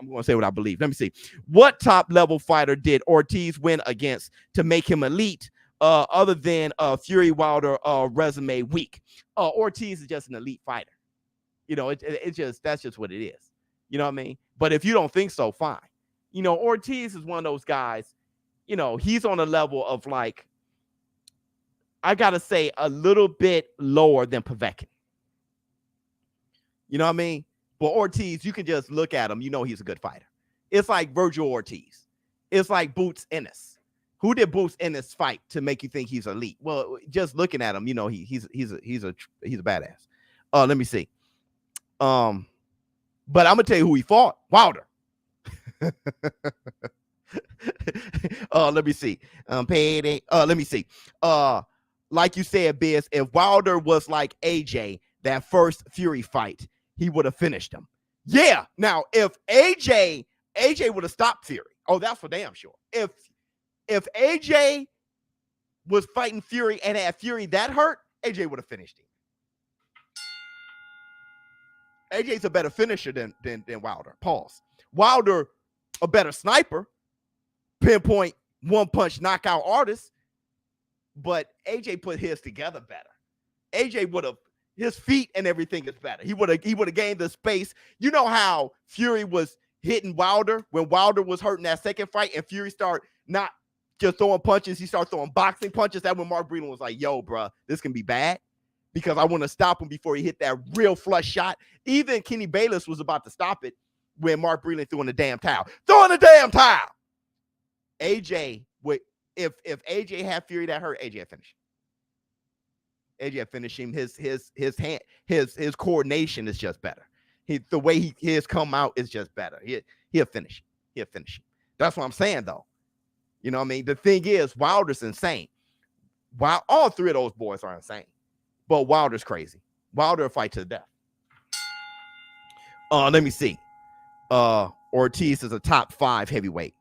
going to say what I believe. Let me see. What top level fighter did Ortiz win against to make him elite? Other than Fury Wilder resume weak. Ortiz is just an elite fighter. That's just what it is. You know what I mean? But if you don't think so, fine. Ortiz is one of those guys. He's on a level of I got to say, a little bit lower than Povetkin. You know what I mean? But Ortiz, you can just look at him. He's a good fighter. It's like Virgil Ortiz. It's like Boots Ennis. Who did Boots Ennis fight to make you think he's elite? Well, just looking at him, he's a badass. Let me see. But I'm going to tell you who he fought. Wilder. Let me see. Let me see. Like you said, Biz, if Wilder was like AJ, that first Fury fight, he would have finished him. Yeah. Now, if AJ would have stopped Fury. Oh, that's for damn sure. If AJ was fighting Fury and had Fury that hurt, AJ would have finished him. AJ's a better finisher than Wilder. Pause. Wilder, a better sniper. Pinpoint, one-punch knockout artist, but AJ put his together better. AJ would have, his feet and everything is better. He would have gained the space. You know how Fury was hitting Wilder when Wilder was hurting that second fight and Fury started not just throwing punches, he started throwing boxing punches. That when Mark Breland was like, yo, bro, this can be bad because I want to stop him before he hit that real flush shot. Even Kenny Bayless was about to stop it when Mark Breland threw in the damn towel. Throwing the damn towel. AJ would, if AJ had Fury that hurt, AJ finished. AJ finished him. His hand, his coordination is just better. The way his come out is just better. He'll finish. He'll finish. That's what I'm saying, though. You know what I mean? The thing is, Wilder's insane. Wow, all three of those boys are insane. But Wilder's crazy. Wilder fight to the death. Let me see. Ortiz is a top 5 heavyweight.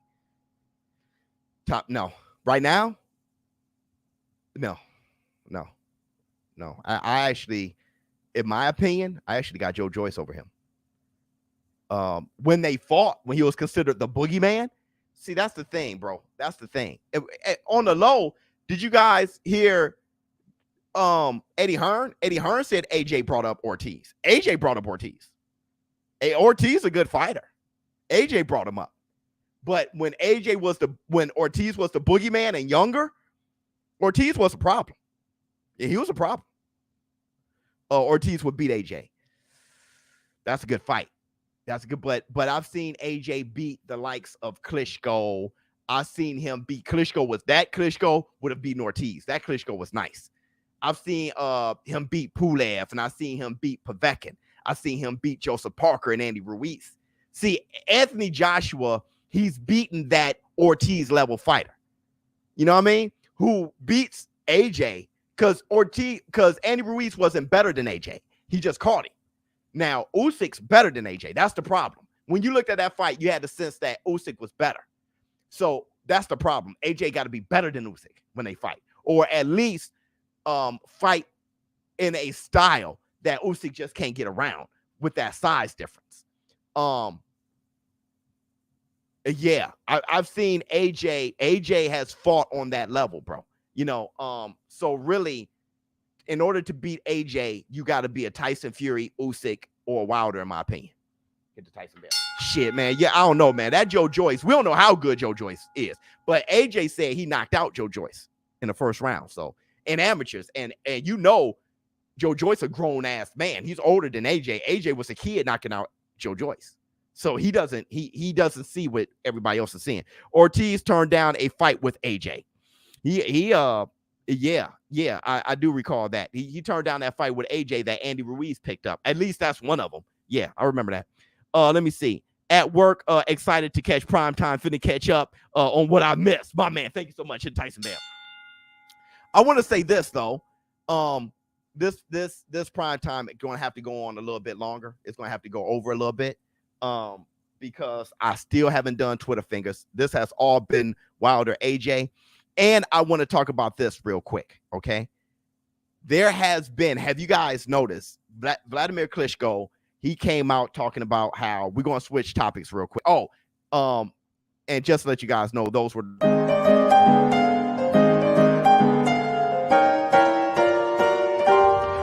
No. Right now? No. I actually, in my opinion, I actually got Joe Joyce over him. When they fought, when he was considered the boogeyman, see, that's the thing, bro. That's the thing. On the low, did you guys hear Eddie Hearn? Eddie Hearn said AJ brought up Ortiz. AJ brought up Ortiz. Ortiz a good fighter. AJ brought him up. But when Ortiz was the boogeyman and younger, Ortiz was a problem. Yeah, he was a problem. Ortiz would beat AJ. That's a good fight. That's a good, but I've seen AJ beat the likes of Klitschko. I've seen him beat Klitschko. Klitschko would have beaten Ortiz. That Klitschko was nice. I've seen him beat Pulev, and I've seen him beat Povetkin. I've seen him beat Joseph Parker and Andy Ruiz. See, Anthony Joshua, he's beaten that Ortiz level fighter. You know what I mean? Who beats AJ because Andy Ruiz wasn't better than AJ. He just caught him. Now, Usyk's better than AJ. That's the problem. When you looked at that fight, you had the sense that Usyk was better. So that's the problem. AJ got to be better than Usyk when they fight, or at least fight in a style that Usyk just can't get around with that size difference. Yeah, I've seen AJ. AJ has fought on that level, bro. You know, so really, in order to beat AJ, you got to be a Tyson Fury, Usyk, or Wilder, in my opinion. Get the Tyson belt. Shit, man. Yeah, I don't know, man. That Joe Joyce, we don't know how good Joe Joyce is, but AJ said he knocked out Joe Joyce in the first round. So in amateurs, and you know, Joe Joyce a grown ass man. He's older than AJ. AJ was a kid knocking out Joe Joyce. So he doesn't see what everybody else is seeing. Ortiz turned down a fight with AJ. I do recall that. He turned down that fight with AJ that Andy Ruiz picked up. At least that's one of them. Yeah, I remember that. Let me see. At work, excited to catch primetime, finna catch up on what I missed. My man, thank you so much, Tyson Bell. I want to say this though. This primetime is going to have to go on a little bit longer. It's going to have to go over a little bit. Because I still haven't done Twitter fingers. This has all been Wilder AJ. And I want to talk about this real quick, okay? There has been, have you guys noticed, Vladimir Klitschko, he came out talking about how we're going to switch topics real quick. And just to let you guys know, those were...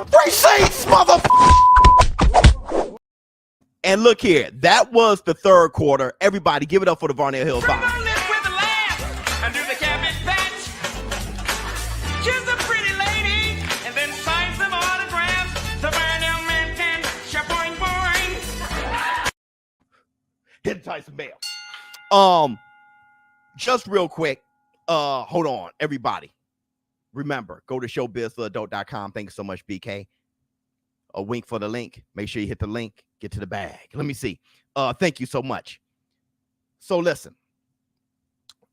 Free seats, motherfucker! And look here, that was the third quarter. Everybody give it up for the Varnell Hills Box. Hit Tyson Bell. Just real quick, hold on, everybody. Remember, go to showbizforadult.com. Thank you so much, BK. A wink for the link. Make sure you hit the link. Get to the bag. Let me see. Thank you so much. So listen.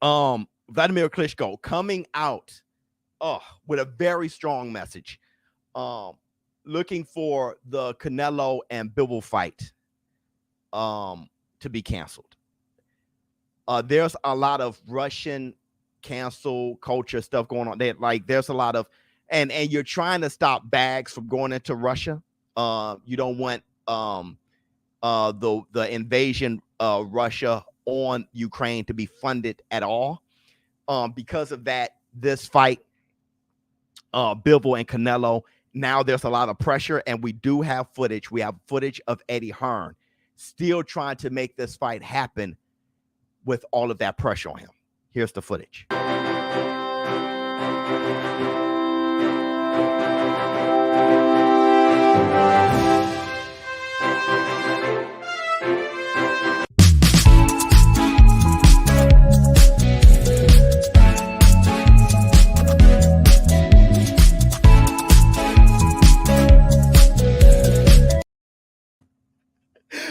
Vladimir Klitschko coming out with a very strong message. Looking for the Canelo and Bivol fight to be canceled. There's a lot of Russian cancel culture stuff going on there. Like there's a lot of and you're trying to stop bags from going into Russia. You don't want the invasion of Russia on Ukraine to be funded at all. Because of that, this fight, Bivol and Canelo, now there's a lot of pressure, and we do have footage. We have footage of Eddie Hearn still trying to make this fight happen with all of that pressure on him. Here's the footage.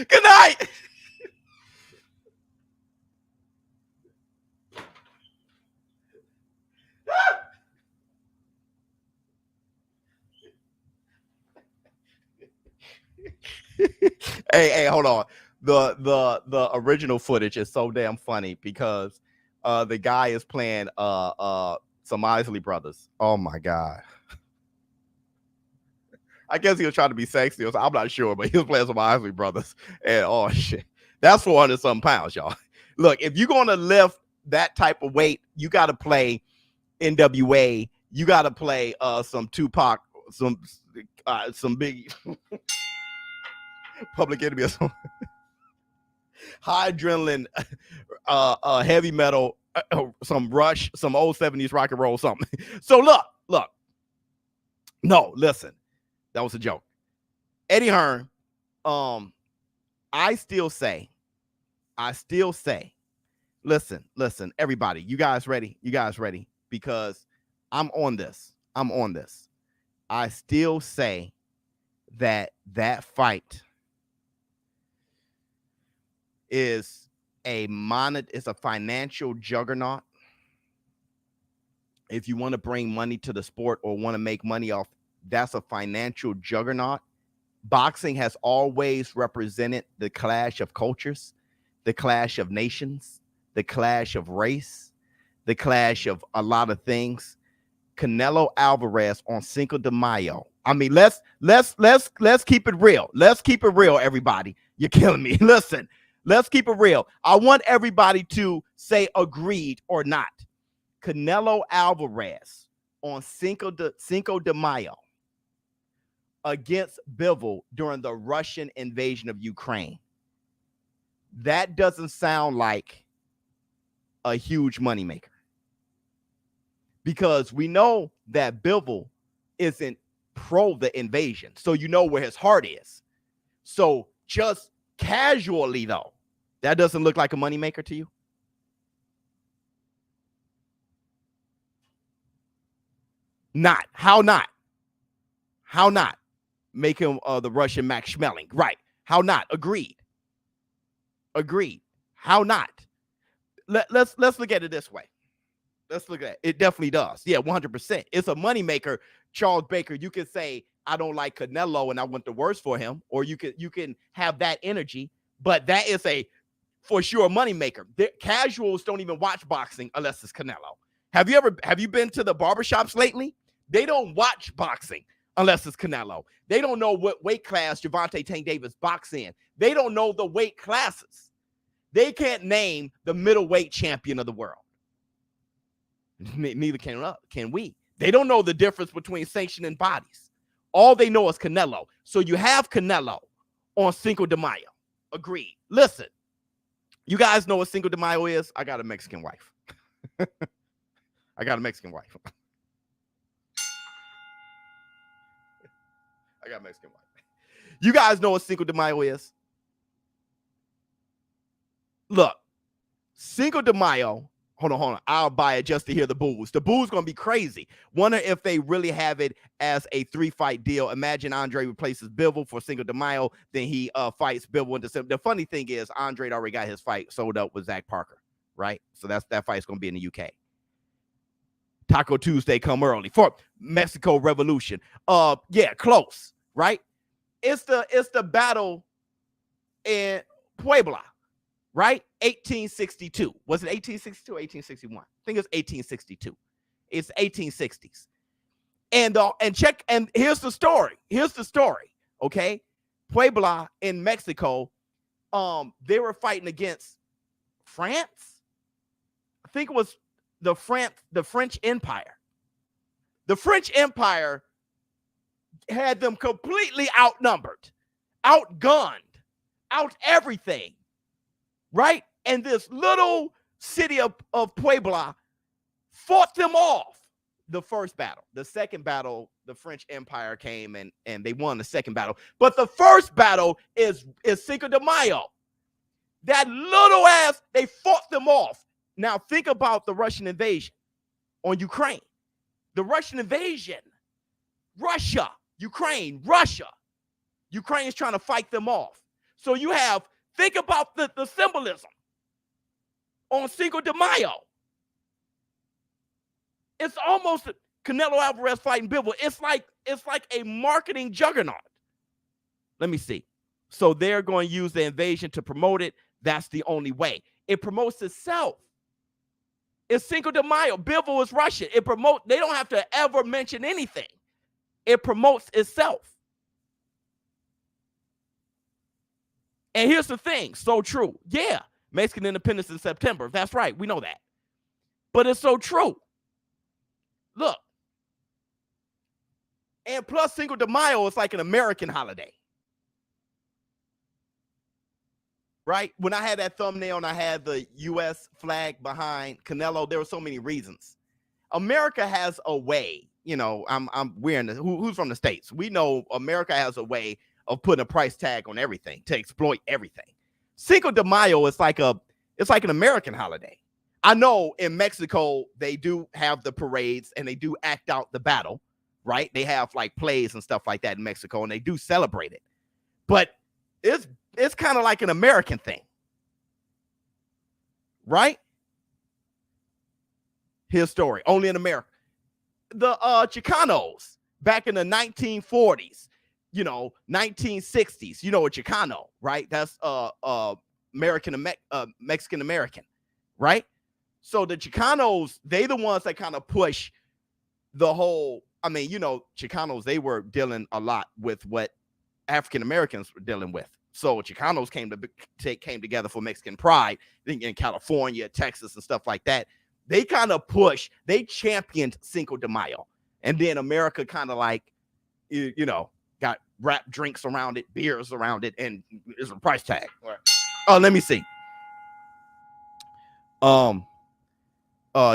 Good night. Hey, hold on. The original footage is so damn funny because the guy is playing some Isley brothers. Oh my god. I guess he was trying to be sexy. I'm not sure, but he was playing some Isley brothers. And oh shit. That's 400 something pounds, y'all. Look, if you're gonna lift that type of weight, you gotta play NWA, you gotta play some Tupac, some big Public Enemy or something. High adrenaline, heavy metal, some Rush, some old 70s rock and roll, something. So look. No, listen, that was a joke. Eddie Hearn, I still say, listen, everybody, you guys ready? Because I'm on this. I still say that fight is a financial juggernaut. If you want to bring money to the sport or want to make money off, that's a financial juggernaut. Boxing has always represented the clash of cultures, the clash of nations, the clash of race, the clash of a lot of things. Canelo Alvarez on Cinco de Mayo. I mean, let's keep it real. Let's keep it real, everybody. You're killing me. Listen. Let's keep it real. I want everybody to say agreed or not. Canelo Alvarez on Cinco de Mayo against Bivol during the Russian invasion of Ukraine. That doesn't sound like a huge moneymaker. Because we know that Bivol isn't pro the invasion. So you know where his heart is. So just casually, though, that doesn't look like a moneymaker to you? Not. How not? How not? Make him the Russian Max Schmeling. Right. How not? Agreed. How not? Let's look at it this way. Let's look at it. It definitely does. Yeah, 100%. It's a moneymaker. Charles Baker, you can say, I don't like Canelo and I want the worst for him, or you can have that energy, but that is a for sure moneymaker. Casuals don't even watch boxing unless it's Canelo. Have you been to the barbershops lately? They don't watch boxing unless it's Canelo. They don't know what weight class Gervonta Tank Davis boxes in. They don't know the weight classes. They can't name the middleweight champion of the world. Neither can we. They don't know the difference between sanction and bodies. All they know is Canelo. So you have Canelo on Cinco de Mayo. Agreed. Listen, you guys know what Cinco de Mayo is? I got a Mexican wife. I got a Mexican wife. You guys know what Cinco de Mayo is? Look, Cinco de Mayo. Hold on. I'll buy it just to hear the boos. The boos going to be crazy. Wonder if they really have it as a 3-fight deal. Imagine Andre replaces Bivol for Cinco de Mayo. Then he fights Bivol in December. The funny thing is Andre already got his fight sold up with Zach Parker, right? So that fight's going to be in the UK. Taco Tuesday come early for Mexico Revolution. Yeah, close, right? It's the battle in Puebla. Right? 1862. Was it 1862 or 1861? I think it's 1862. It's 1860s. And here's the story. Okay. Puebla in Mexico, they were fighting against France. I think it was the French Empire. The French Empire had them completely outnumbered, outgunned, out everything. Right? And this little city of Puebla fought them off the first battle. The second battle, the French Empire came and they won the second battle. But the first battle is Cinco de Mayo. That little ass, they fought them off. Now think about the Russian invasion on Ukraine. The Russian invasion, Russia. Ukraine is trying to fight them off. So you have, think about the symbolism on Cinco de Mayo. It's almost Canelo Alvarez fighting Bivol. It's like a marketing juggernaut. Let me see. So they're going to use the invasion to promote it. That's the only way. It promotes itself. It's Cinco de Mayo. Bivol is Russian. They don't have to ever mention anything. It promotes itself. And here's the thing. So true. Yeah. Mexican independence in September. That's right. We know that. But it's so true. Look. And plus Cinco de Mayo is like an American holiday. Right? When I had that thumbnail and I had the U.S. flag behind Canelo, there were so many reasons. America has a way, we're in who's from the States. We know America has a way of putting a price tag on everything to exploit everything. Cinco de Mayo is like an American holiday. I know in Mexico, they do have the parades and they do act out the battle, right? They have like plays and stuff like that in Mexico and they do celebrate it. But it's kind of like an American thing, right? His story, only in America. The Chicanos back in the 1940s, 1960s, a Chicano, right? That's Mexican American, right? So the Chicanos, they the ones that kind of push the whole, Chicanos, they were dealing a lot with what African Americans were dealing with. So Chicanos came together for Mexican pride in California, Texas, and stuff like that. They kind of they championed Cinco de Mayo. And then America kind of like, got wrapped drinks around it, beers around it, and there's a price tag. Right. Oh, let me see.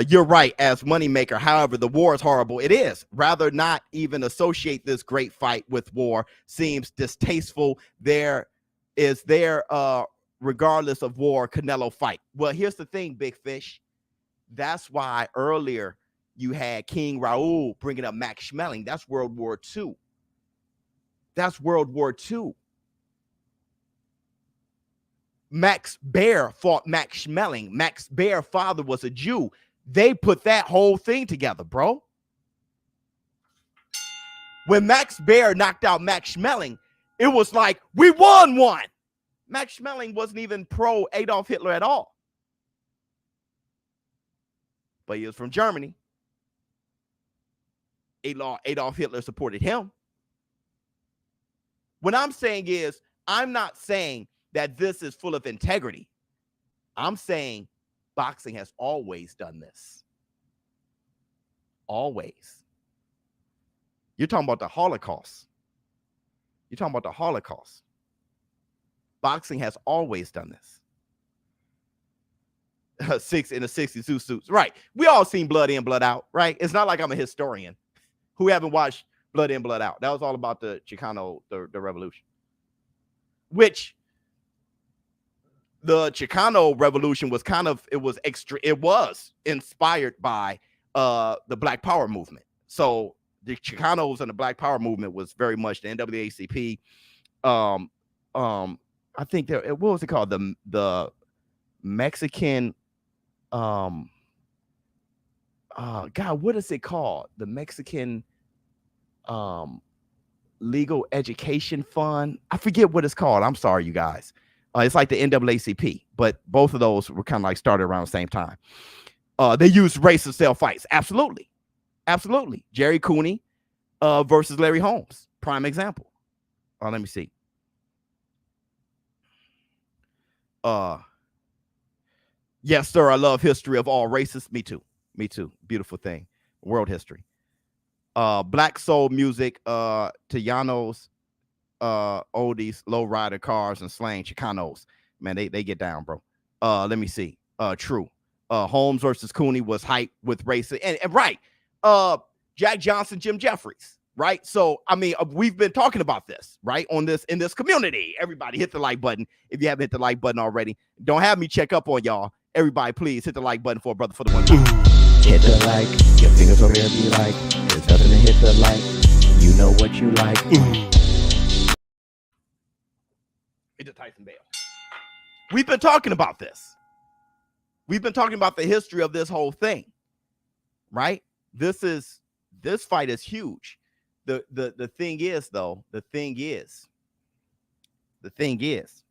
You're right, as moneymaker. However, the war is horrible. It is. Rather not even associate this great fight with war seems distasteful. Regardless of war, Canelo fight. Well, here's the thing, Big Fish. That's why earlier you had King Raul bringing up Max Schmeling. That's World War II. That's World War II. Max Baer fought Max Schmeling. Max Baer's father was a Jew. They put that whole thing together, bro. When Max Baer knocked out Max Schmeling, it was like, we won one. Max Schmeling wasn't even pro Adolf Hitler at all. But he was from Germany. Adolf Hitler supported him. What I'm saying is, I'm not saying that this is full of integrity. I'm saying boxing has always done this. Always. You're talking about the Holocaust. You're talking about the Holocaust. Boxing has always done this. In the 60s, suits. Right. We all seen Blood In, Blood Out, right? It's not like I'm a historian who haven't watched Blood In, Blood Out. That was all about the Chicano, the revolution. Which the Chicano revolution was it was inspired by the Black Power movement. So the Chicanos and the Black Power movement was very much the NAACP. I think what was it called? The Mexican God, what is it called? The Mexican Legal Education Fund. I forget what it's called. I'm sorry, you guys. It's like the NAACP, but both of those were kind of like started around the same time. They used race to sell fights. Absolutely. Absolutely. Jerry Cooney versus Larry Holmes. Prime example. Let me see. Yes, sir. I love history of all races. Me too. Me too. Beautiful thing. World history. Black soul music, Tijanos, oldies, lowrider cars, and slang Chicanos. Man, they get down, bro. Let me see. True. Holmes versus Cooney was hype with race. And right. Jack Johnson, Jim Jeffries. Right. So, I mean, we've been talking about this, right? In this community. Everybody hit the like button. If you haven't hit the like button already, don't have me check up on y'all. Everybody, please hit the like button for a brother for the one. Hit the like. Your fingers over here be like. There's nothing to hit the like. You know what you like. It's a Tyson Bale. We've been talking about this. We've been talking about the history of this whole thing, right? This fight is huge. The thing is, though, The thing is,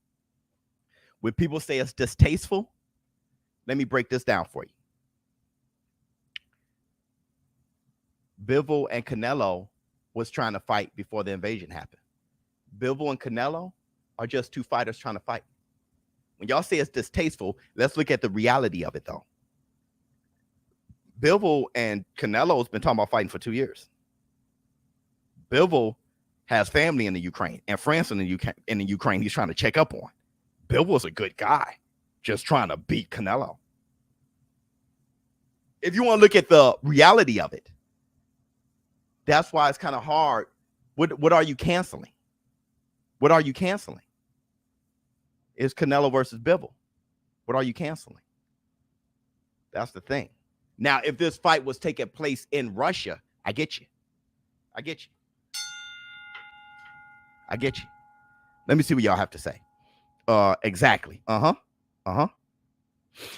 when people say it's distasteful, let me break this down for you. Bivol and Canelo was trying to fight before the invasion happened. Bivol and Canelo are just two fighters trying to fight. When y'all say it's distasteful, let's look at the reality of it, though. Bivol and Canelo has been talking about fighting for 2 years. Bivol has family in the Ukraine and friends in the Ukraine he's trying to check up on. Bivol's a good guy, just trying to beat Canelo. If you want to look at the reality of it, that's why it's kind of hard. What are you canceling? What are you canceling? It's Canelo versus Bivol. What are you canceling? That's the thing. Now, if this fight was taking place in Russia, I get you. I get you. I get you. Let me see what y'all have to say. Exactly.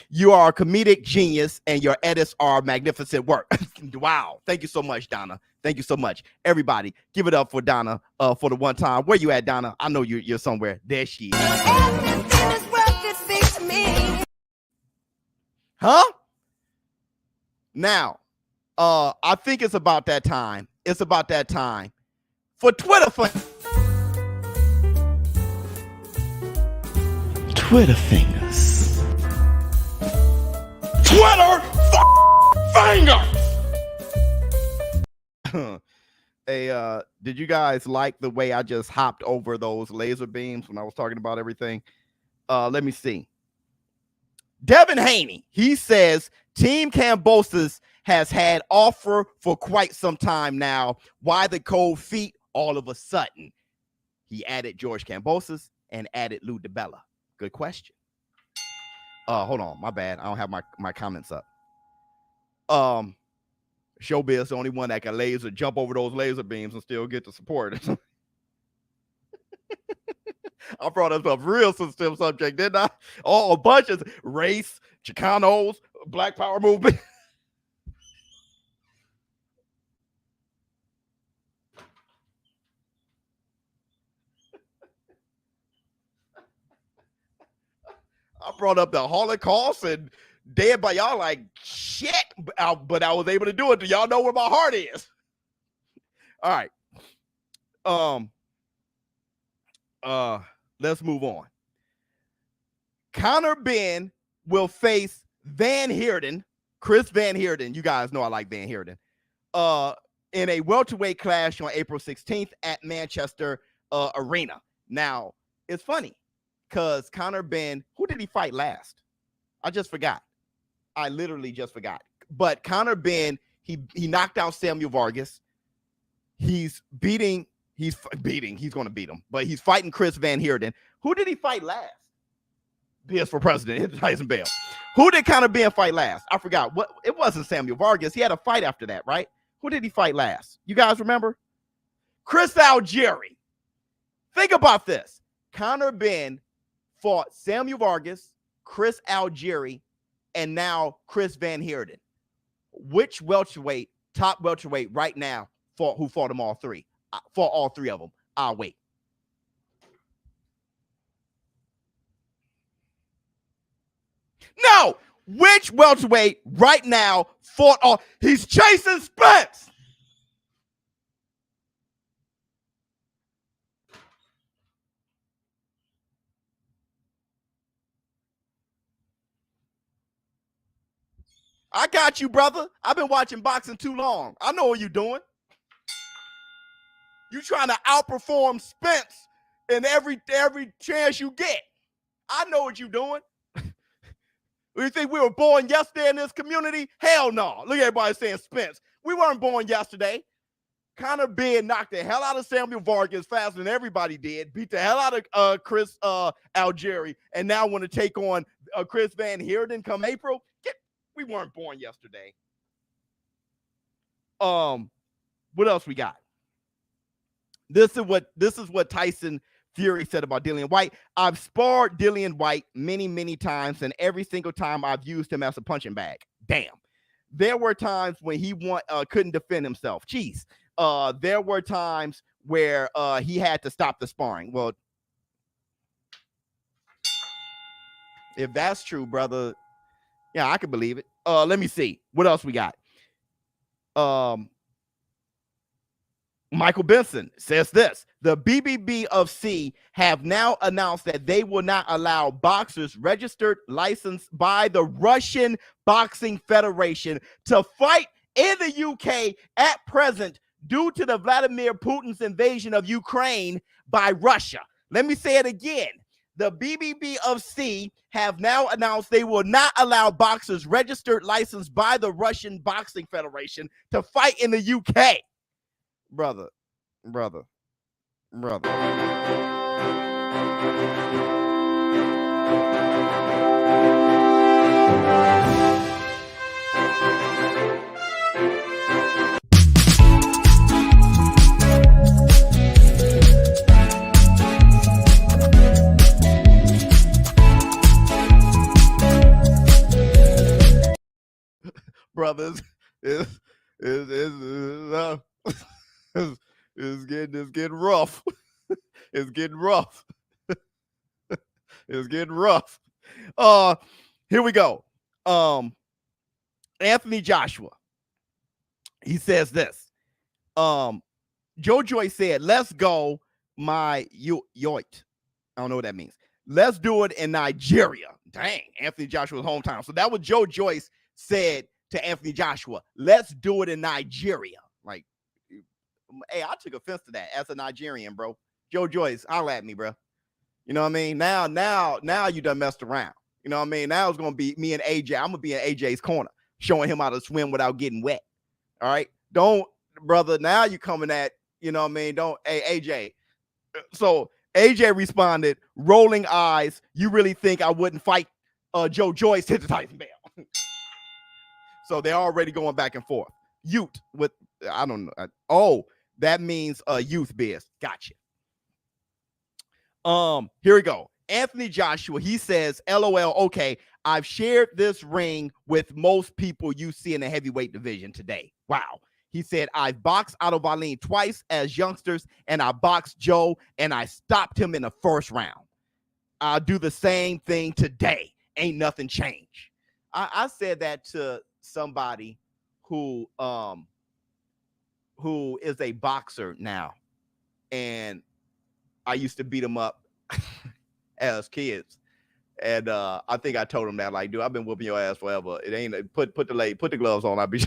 You are a comedic genius and your edits are magnificent work. Wow. Thank you so much, Donna. Thank you so much. Everybody, give it up for Donna for the one time. Where you at, Donna? I know you're somewhere. There she is. Huh? Now, I think it's about that time. It's about that time for Twitter fingers. Twitter fingers. Twitter fingers. Hey, did you guys like the way I just hopped over those laser beams when I was talking about everything? Let me see. Devin Haney, he says Team Kambosos has had offer for quite some time now. Why the cold feet all of a sudden? He added George Kambosos and added Lou DiBella. Good question. Hold on, my bad. I don't have my comments up. ShowBizz the only one that can jump over those laser beams and still get the support. I brought up a real sensitive subject, didn't I? Oh, a bunch of race, Chicanos, Black Power movement. I brought up the Holocaust and dead by y'all like shit, but I was able to do it. Do y'all know where my heart is? All right. Let's move on. Conor Ben will face Van Heerden, Chris Van Heerden. You guys know I like Van Heerden. In a welterweight clash on April 16th at Manchester Arena. Now, it's funny because Conor Ben, who did he fight last? I just forgot. I literally just forgot. But Conor Ben, he knocked out Samuel Vargas. He's going to beat him, but he's fighting Chris Van Heerden. Who did he fight last? PS for president, Tyson Bale. Who did Conor Ben fight last? I forgot. What it wasn't Samuel Vargas. He had a fight after that, right? Who did he fight last? You guys remember? Chris Algieri. Think about this. Conor Ben fought Samuel Vargas, Chris Algieri, and now Chris Van Heerden. Which welterweight, top welterweight right now, who fought them all three? Fought all three of them. I'll wait. No! Which welterweight right now fought all? He's chasing Spence! I got you, brother. I've been watching boxing too long. I know what you're doing. You trying to outperform Spence in every chance you get. I know what you're doing. You think we were born yesterday in this community? Hell no. Look at everybody saying Spence. We weren't born yesterday. Conor Ben knocked the hell out of Samuel Vargas faster than everybody did, beat the hell out of Chris Algieri, and now want to take on Chris Van Heerden come April. We weren't born yesterday. What else we got? This is what Tyson Fury said about Dillian White. I've sparred Dillian White many, many times, and every single time I've used him as a punching bag. Damn. There were times when he couldn't defend himself. Jeez. There were times where he had to stop the sparring. Well, If that's true, brother, yeah, I can believe it. Let me see. What else we got? Michael Benson says this. The BBB of C have now announced that they will not allow boxers registered, licensed by the Russian Boxing Federation to fight in the UK at present due to the Vladimir Putin's invasion of Ukraine by Russia. Let me say it again. The BBB of C have now announced they will not allow boxers registered, licensed by the Russian Boxing Federation to fight in the UK. Brother. Brothers, it's getting rough. It's getting rough. It's getting rough. Here we go. Anthony Joshua. He says this. Joe Joyce said, "Let's go, my Whyte." I don't know what that means. Let's do it in Nigeria. Dang, Anthony Joshua's hometown. So that was Joe Joyce said to Anthony Joshua. Let's do it in Nigeria. Like, hey, I took offense to that as a Nigerian, bro. Joe Joyce, holla at me, bro. You know what I mean? Now you done messed around. You know what I mean? Now it's gonna be me and AJ. I'm gonna be in AJ's corner, showing him how to swim without getting wet. All right, don't, brother. Now you coming at, you know what I mean? Don't, hey AJ. So AJ responded, rolling eyes. You really think I wouldn't fight Joe Joyce? Hit the Tyson bell. So they're already going back and forth. Ute with, I don't know. Oh, that means youth biz. Gotcha. Here we go. Anthony Joshua, he says, LOL, okay, I've shared this ring with most people you see in the heavyweight division today. Wow. He said, I've boxed Otto Wallin twice as youngsters, and I boxed Joe, and I stopped him in the first round. I'll do the same thing today. Ain't nothing changed. I said that to somebody who is a boxer now, and I used to beat him up as kids, and I think I told him that, like, dude, I've been whooping your ass forever. It ain't put the gloves on. I'll be.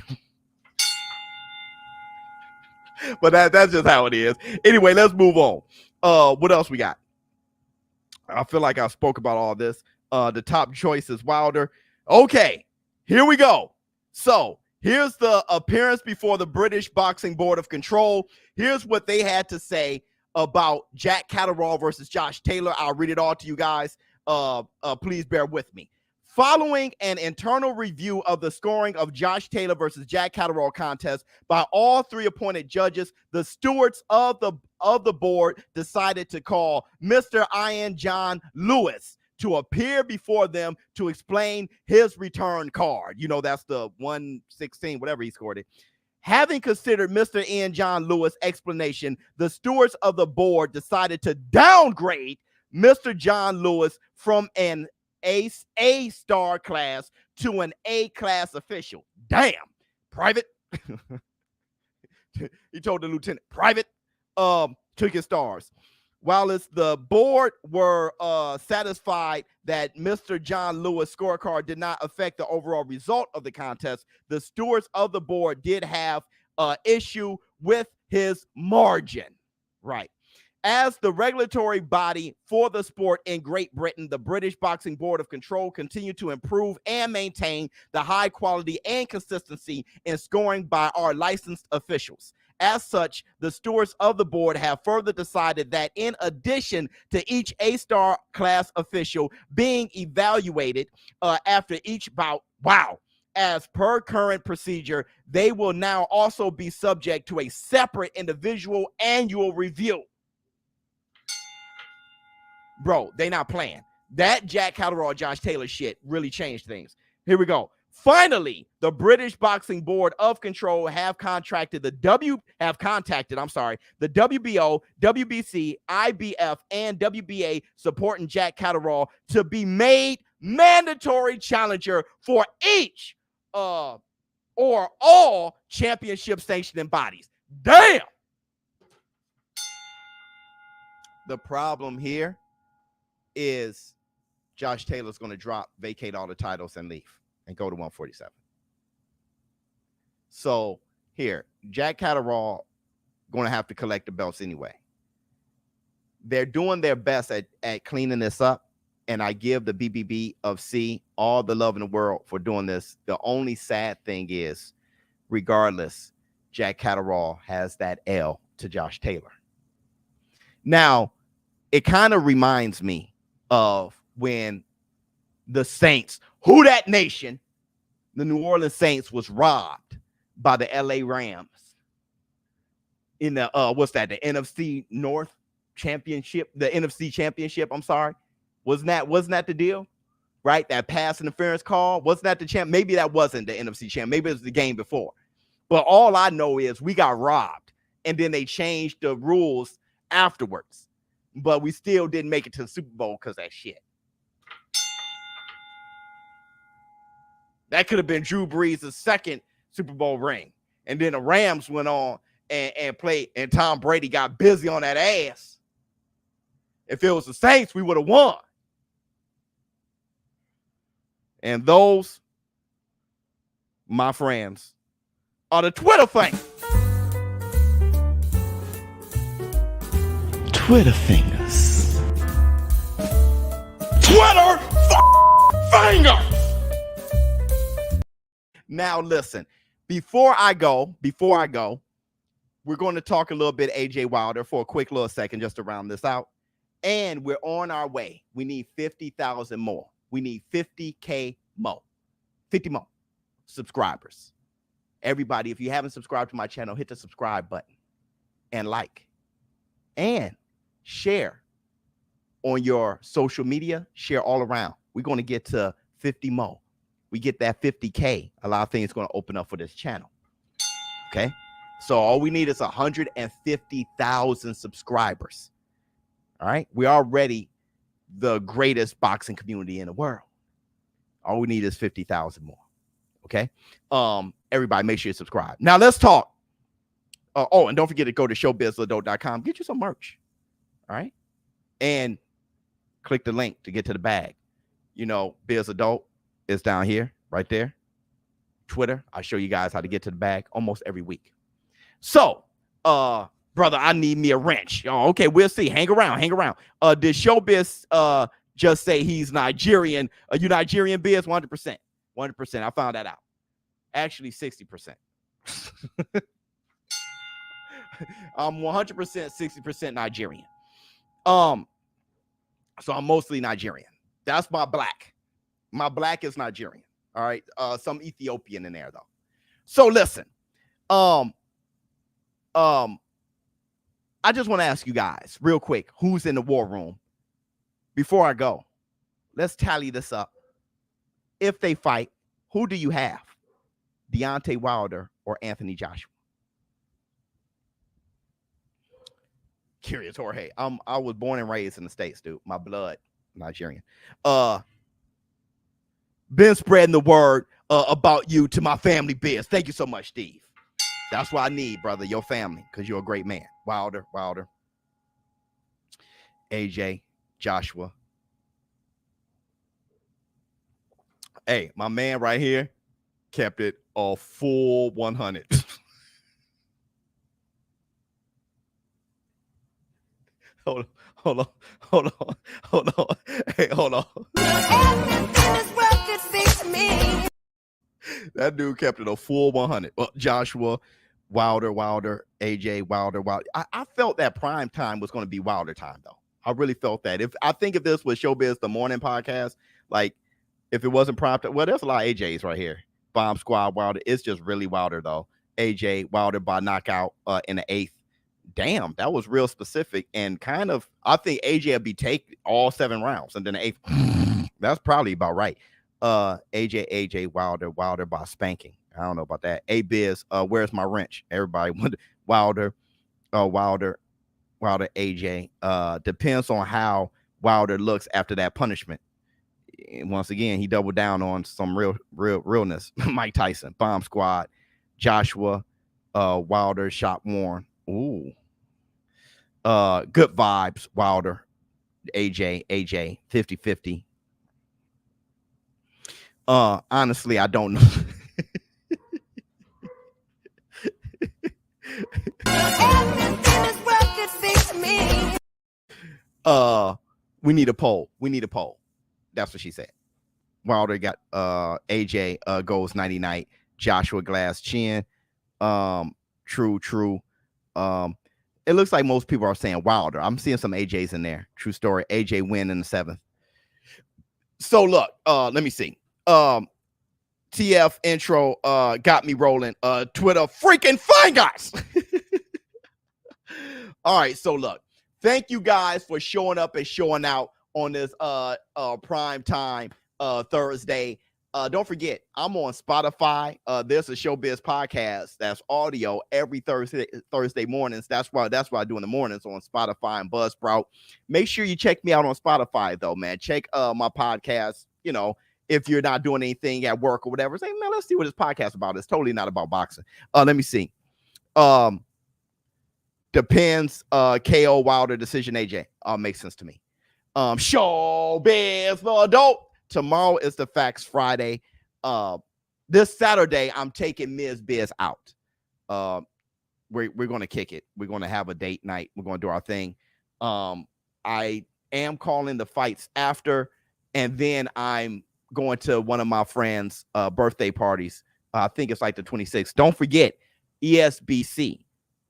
But that's just how it is. Anyway, let's move on. What else we got? I feel like I spoke about all this. The top choice is Wilder. Okay, here we go. So here's the appearance before the British Boxing Board of Control. Here's what they had to say about Jack Catterall versus Josh Taylor. I'll read it all to you guys. Please bear with me. Following an internal review of the scoring of Josh Taylor versus Jack Catterall contest by all three appointed judges, the stewards of the board decided to call Mr. Ian John Lewis to appear before them to explain his return card. You know, that's the 116, whatever he scored it. Having considered Mr. Ian John Lewis' explanation, the stewards of the board decided to downgrade Mr. John Lewis from an A-star class to an A-class official. Damn. Private. He told the lieutenant, private, took his stars. While the board were satisfied that Mr. John Lewis' scorecard did not affect the overall result of the contest, the stewards of the board did have an issue with his margin. Right. As the regulatory body for the sport in Great Britain, the British Boxing Board of Control continued to improve and maintain the high quality and consistency in scoring by our licensed officials. As such, the stewards of the board have further decided that in addition to each A-star class official being evaluated after each bout, as per current procedure, they will now also be subject to a separate individual annual review. Bro, they not playing. That Jack Catterall, Josh Taylor shit really changed things. Here we go. Finally, the British Boxing Board of Control have contacted the WBO, WBC, IBF, and WBA supporting Jack Catterall to be made mandatory challenger for each or all championship sanctioning bodies. Damn. The problem here is Josh Taylor's going to vacate all the titles and leave and go to 147. So here, Jack Catterall going to have to collect the belts anyway. They're doing their best at cleaning this up, and I give the BBB of C all the love in the world for doing this. The only sad thing is, regardless, Jack Catterall has that L to Josh Taylor. Now, it kind of reminds me of when the Saints, who that nation, the New Orleans Saints was robbed by the LA Rams in the the NFC North Championship, the NFC Championship. I'm sorry, wasn't that the deal, right? That pass interference call, wasn't that the champ? Maybe that wasn't the NFC champ. Maybe it was the game before. But all I know is we got robbed, and then they changed the rules afterwards. But we still didn't make it to the Super Bowl because of that shit. That could have been Drew Brees' second Super Bowl ring. And then the Rams went on and played, and Tom Brady got busy on that ass. If it was the Saints, we would have won. And those, my friends, are the Twitter fingers. Twitter fingers. Twitter fingers. Now listen, before I go, we're going to talk a little bit AJ Wilder for a quick little second just to round this out. And we're on our way. We need 50,000 more. We need 50K more. 50 more subscribers. Everybody, if you haven't subscribed to my channel, hit the subscribe button and like and share on your social media. Share all around. We're going to get to 50 more. We get that 50K, a lot of things going to open up for this channel. Okay? So all we need is 150,000 subscribers. All right? We're already the greatest boxing community in the world. All we need is 50,000 more. Okay? Everybody, make sure you subscribe. Now let's talk. And don't forget to go to ShowBizz.com. Get you some merch. All right? And click the link to get to the bag. You know, Biz Adult is down here, right there. Twitter, I show you guys how to get to the bag almost every week. So, brother, I need me a wrench. Oh, okay, we'll see. Hang around. Did ShowBizz just say he's Nigerian? Are you Nigerian, Biz? 100%. 100%. I found that out. Actually, 60%. I'm 100%, 60% Nigerian. So I'm mostly Nigerian. That's my black. My black is Nigerian. All right. Some Ethiopian in there though. So listen. I just want to ask you guys real quick, who's in the war room? Before I go, let's tally this up. If they fight, who do you have? Deontay Wilder or Anthony Joshua? Curious Jorge. I was born and raised in the States, dude. My blood, Nigerian. Been spreading the word about you to my family, Biz. Thank you so much, Steve. That's what I need, brother, your family, because you're a great man. Wilder, AJ, Joshua. Hey, my man right here kept it a full 100. Hold on. Hey, hold on. That dude kept it a full 100. Well, Joshua, Wilder, AJ, Wilder. I felt that prime time was going to be Wilder time, though. I really felt that. I think if this was ShowBizz, the morning podcast, like if it wasn't prime time, well, there's a lot of AJs right here. Bomb Squad, Wilder. It's just really Wilder, though. AJ, Wilder by knockout in the 8th. Damn, that was real specific and kind of, I think AJ would be take all 7 rounds and then the 8th. That's probably about right. AJ Wilder by spanking. I don't know about that. A-Biz, where's my wrench? Everybody Wilder, AJ. Depends on how Wilder looks after that punishment. And once again, he doubled down on some realness. Mike Tyson, Bomb Squad, Joshua, Wilder, shot worn. Ooh. Good vibes, Wilder, AJ, 50-50. Honestly, I don't know. We need a poll. That's what she said. Wilder got AJ goes 90-night. Joshua glass chin. True. It looks like most people are saying Wilder. I'm seeing some AJs in there. True story. AJ win in the 7th. So look, let me see. TF intro got me rolling. Twitter freaking fine guys. All right, so look, thank you guys for showing up and showing out on this prime time Thursday. Don't forget, I'm on Spotify. There's a ShowBizz podcast that's audio every Thursday mornings. That's why I do in the mornings on Spotify and Buzzsprout. Make sure you check me out on Spotify, though, man. Check my podcast. You know, if you're not doing anything at work or whatever, say, man, let's see what this podcast is about. It's totally not about boxing. Let me see. Depends. KO Wilder decision. AJ. Makes sense to me. ShowBizz for adult. Tomorrow is the Facts Friday. This Saturday, I'm taking Ms. Biz out. We're going to kick it. We're going to have a date night. We're going to do our thing. I am calling the fights after, and then I'm going to one of my friends' birthday parties. I think it's like the 26th. Don't forget, ESBC.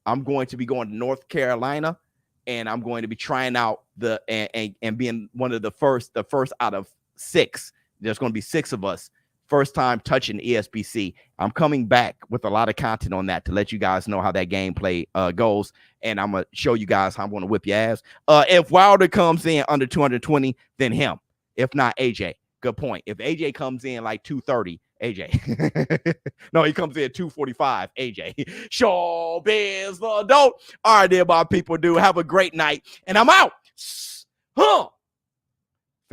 I'm going to be going to North Carolina, and I'm going to be trying out and being one of the first out of 6. There's going to be 6 of us. First time touching ESBC. I'm coming back with a lot of content on that to let you guys know how that gameplay goes. And I'm going to show you guys how I'm going to whip your ass. If Wilder comes in under 220, then him. If not, AJ. Good point. If AJ comes in like 230, AJ. No, he comes in at 245, AJ. ShowBizz for adult. All right, there, my people. Do have a great night. And I'm out. Huh.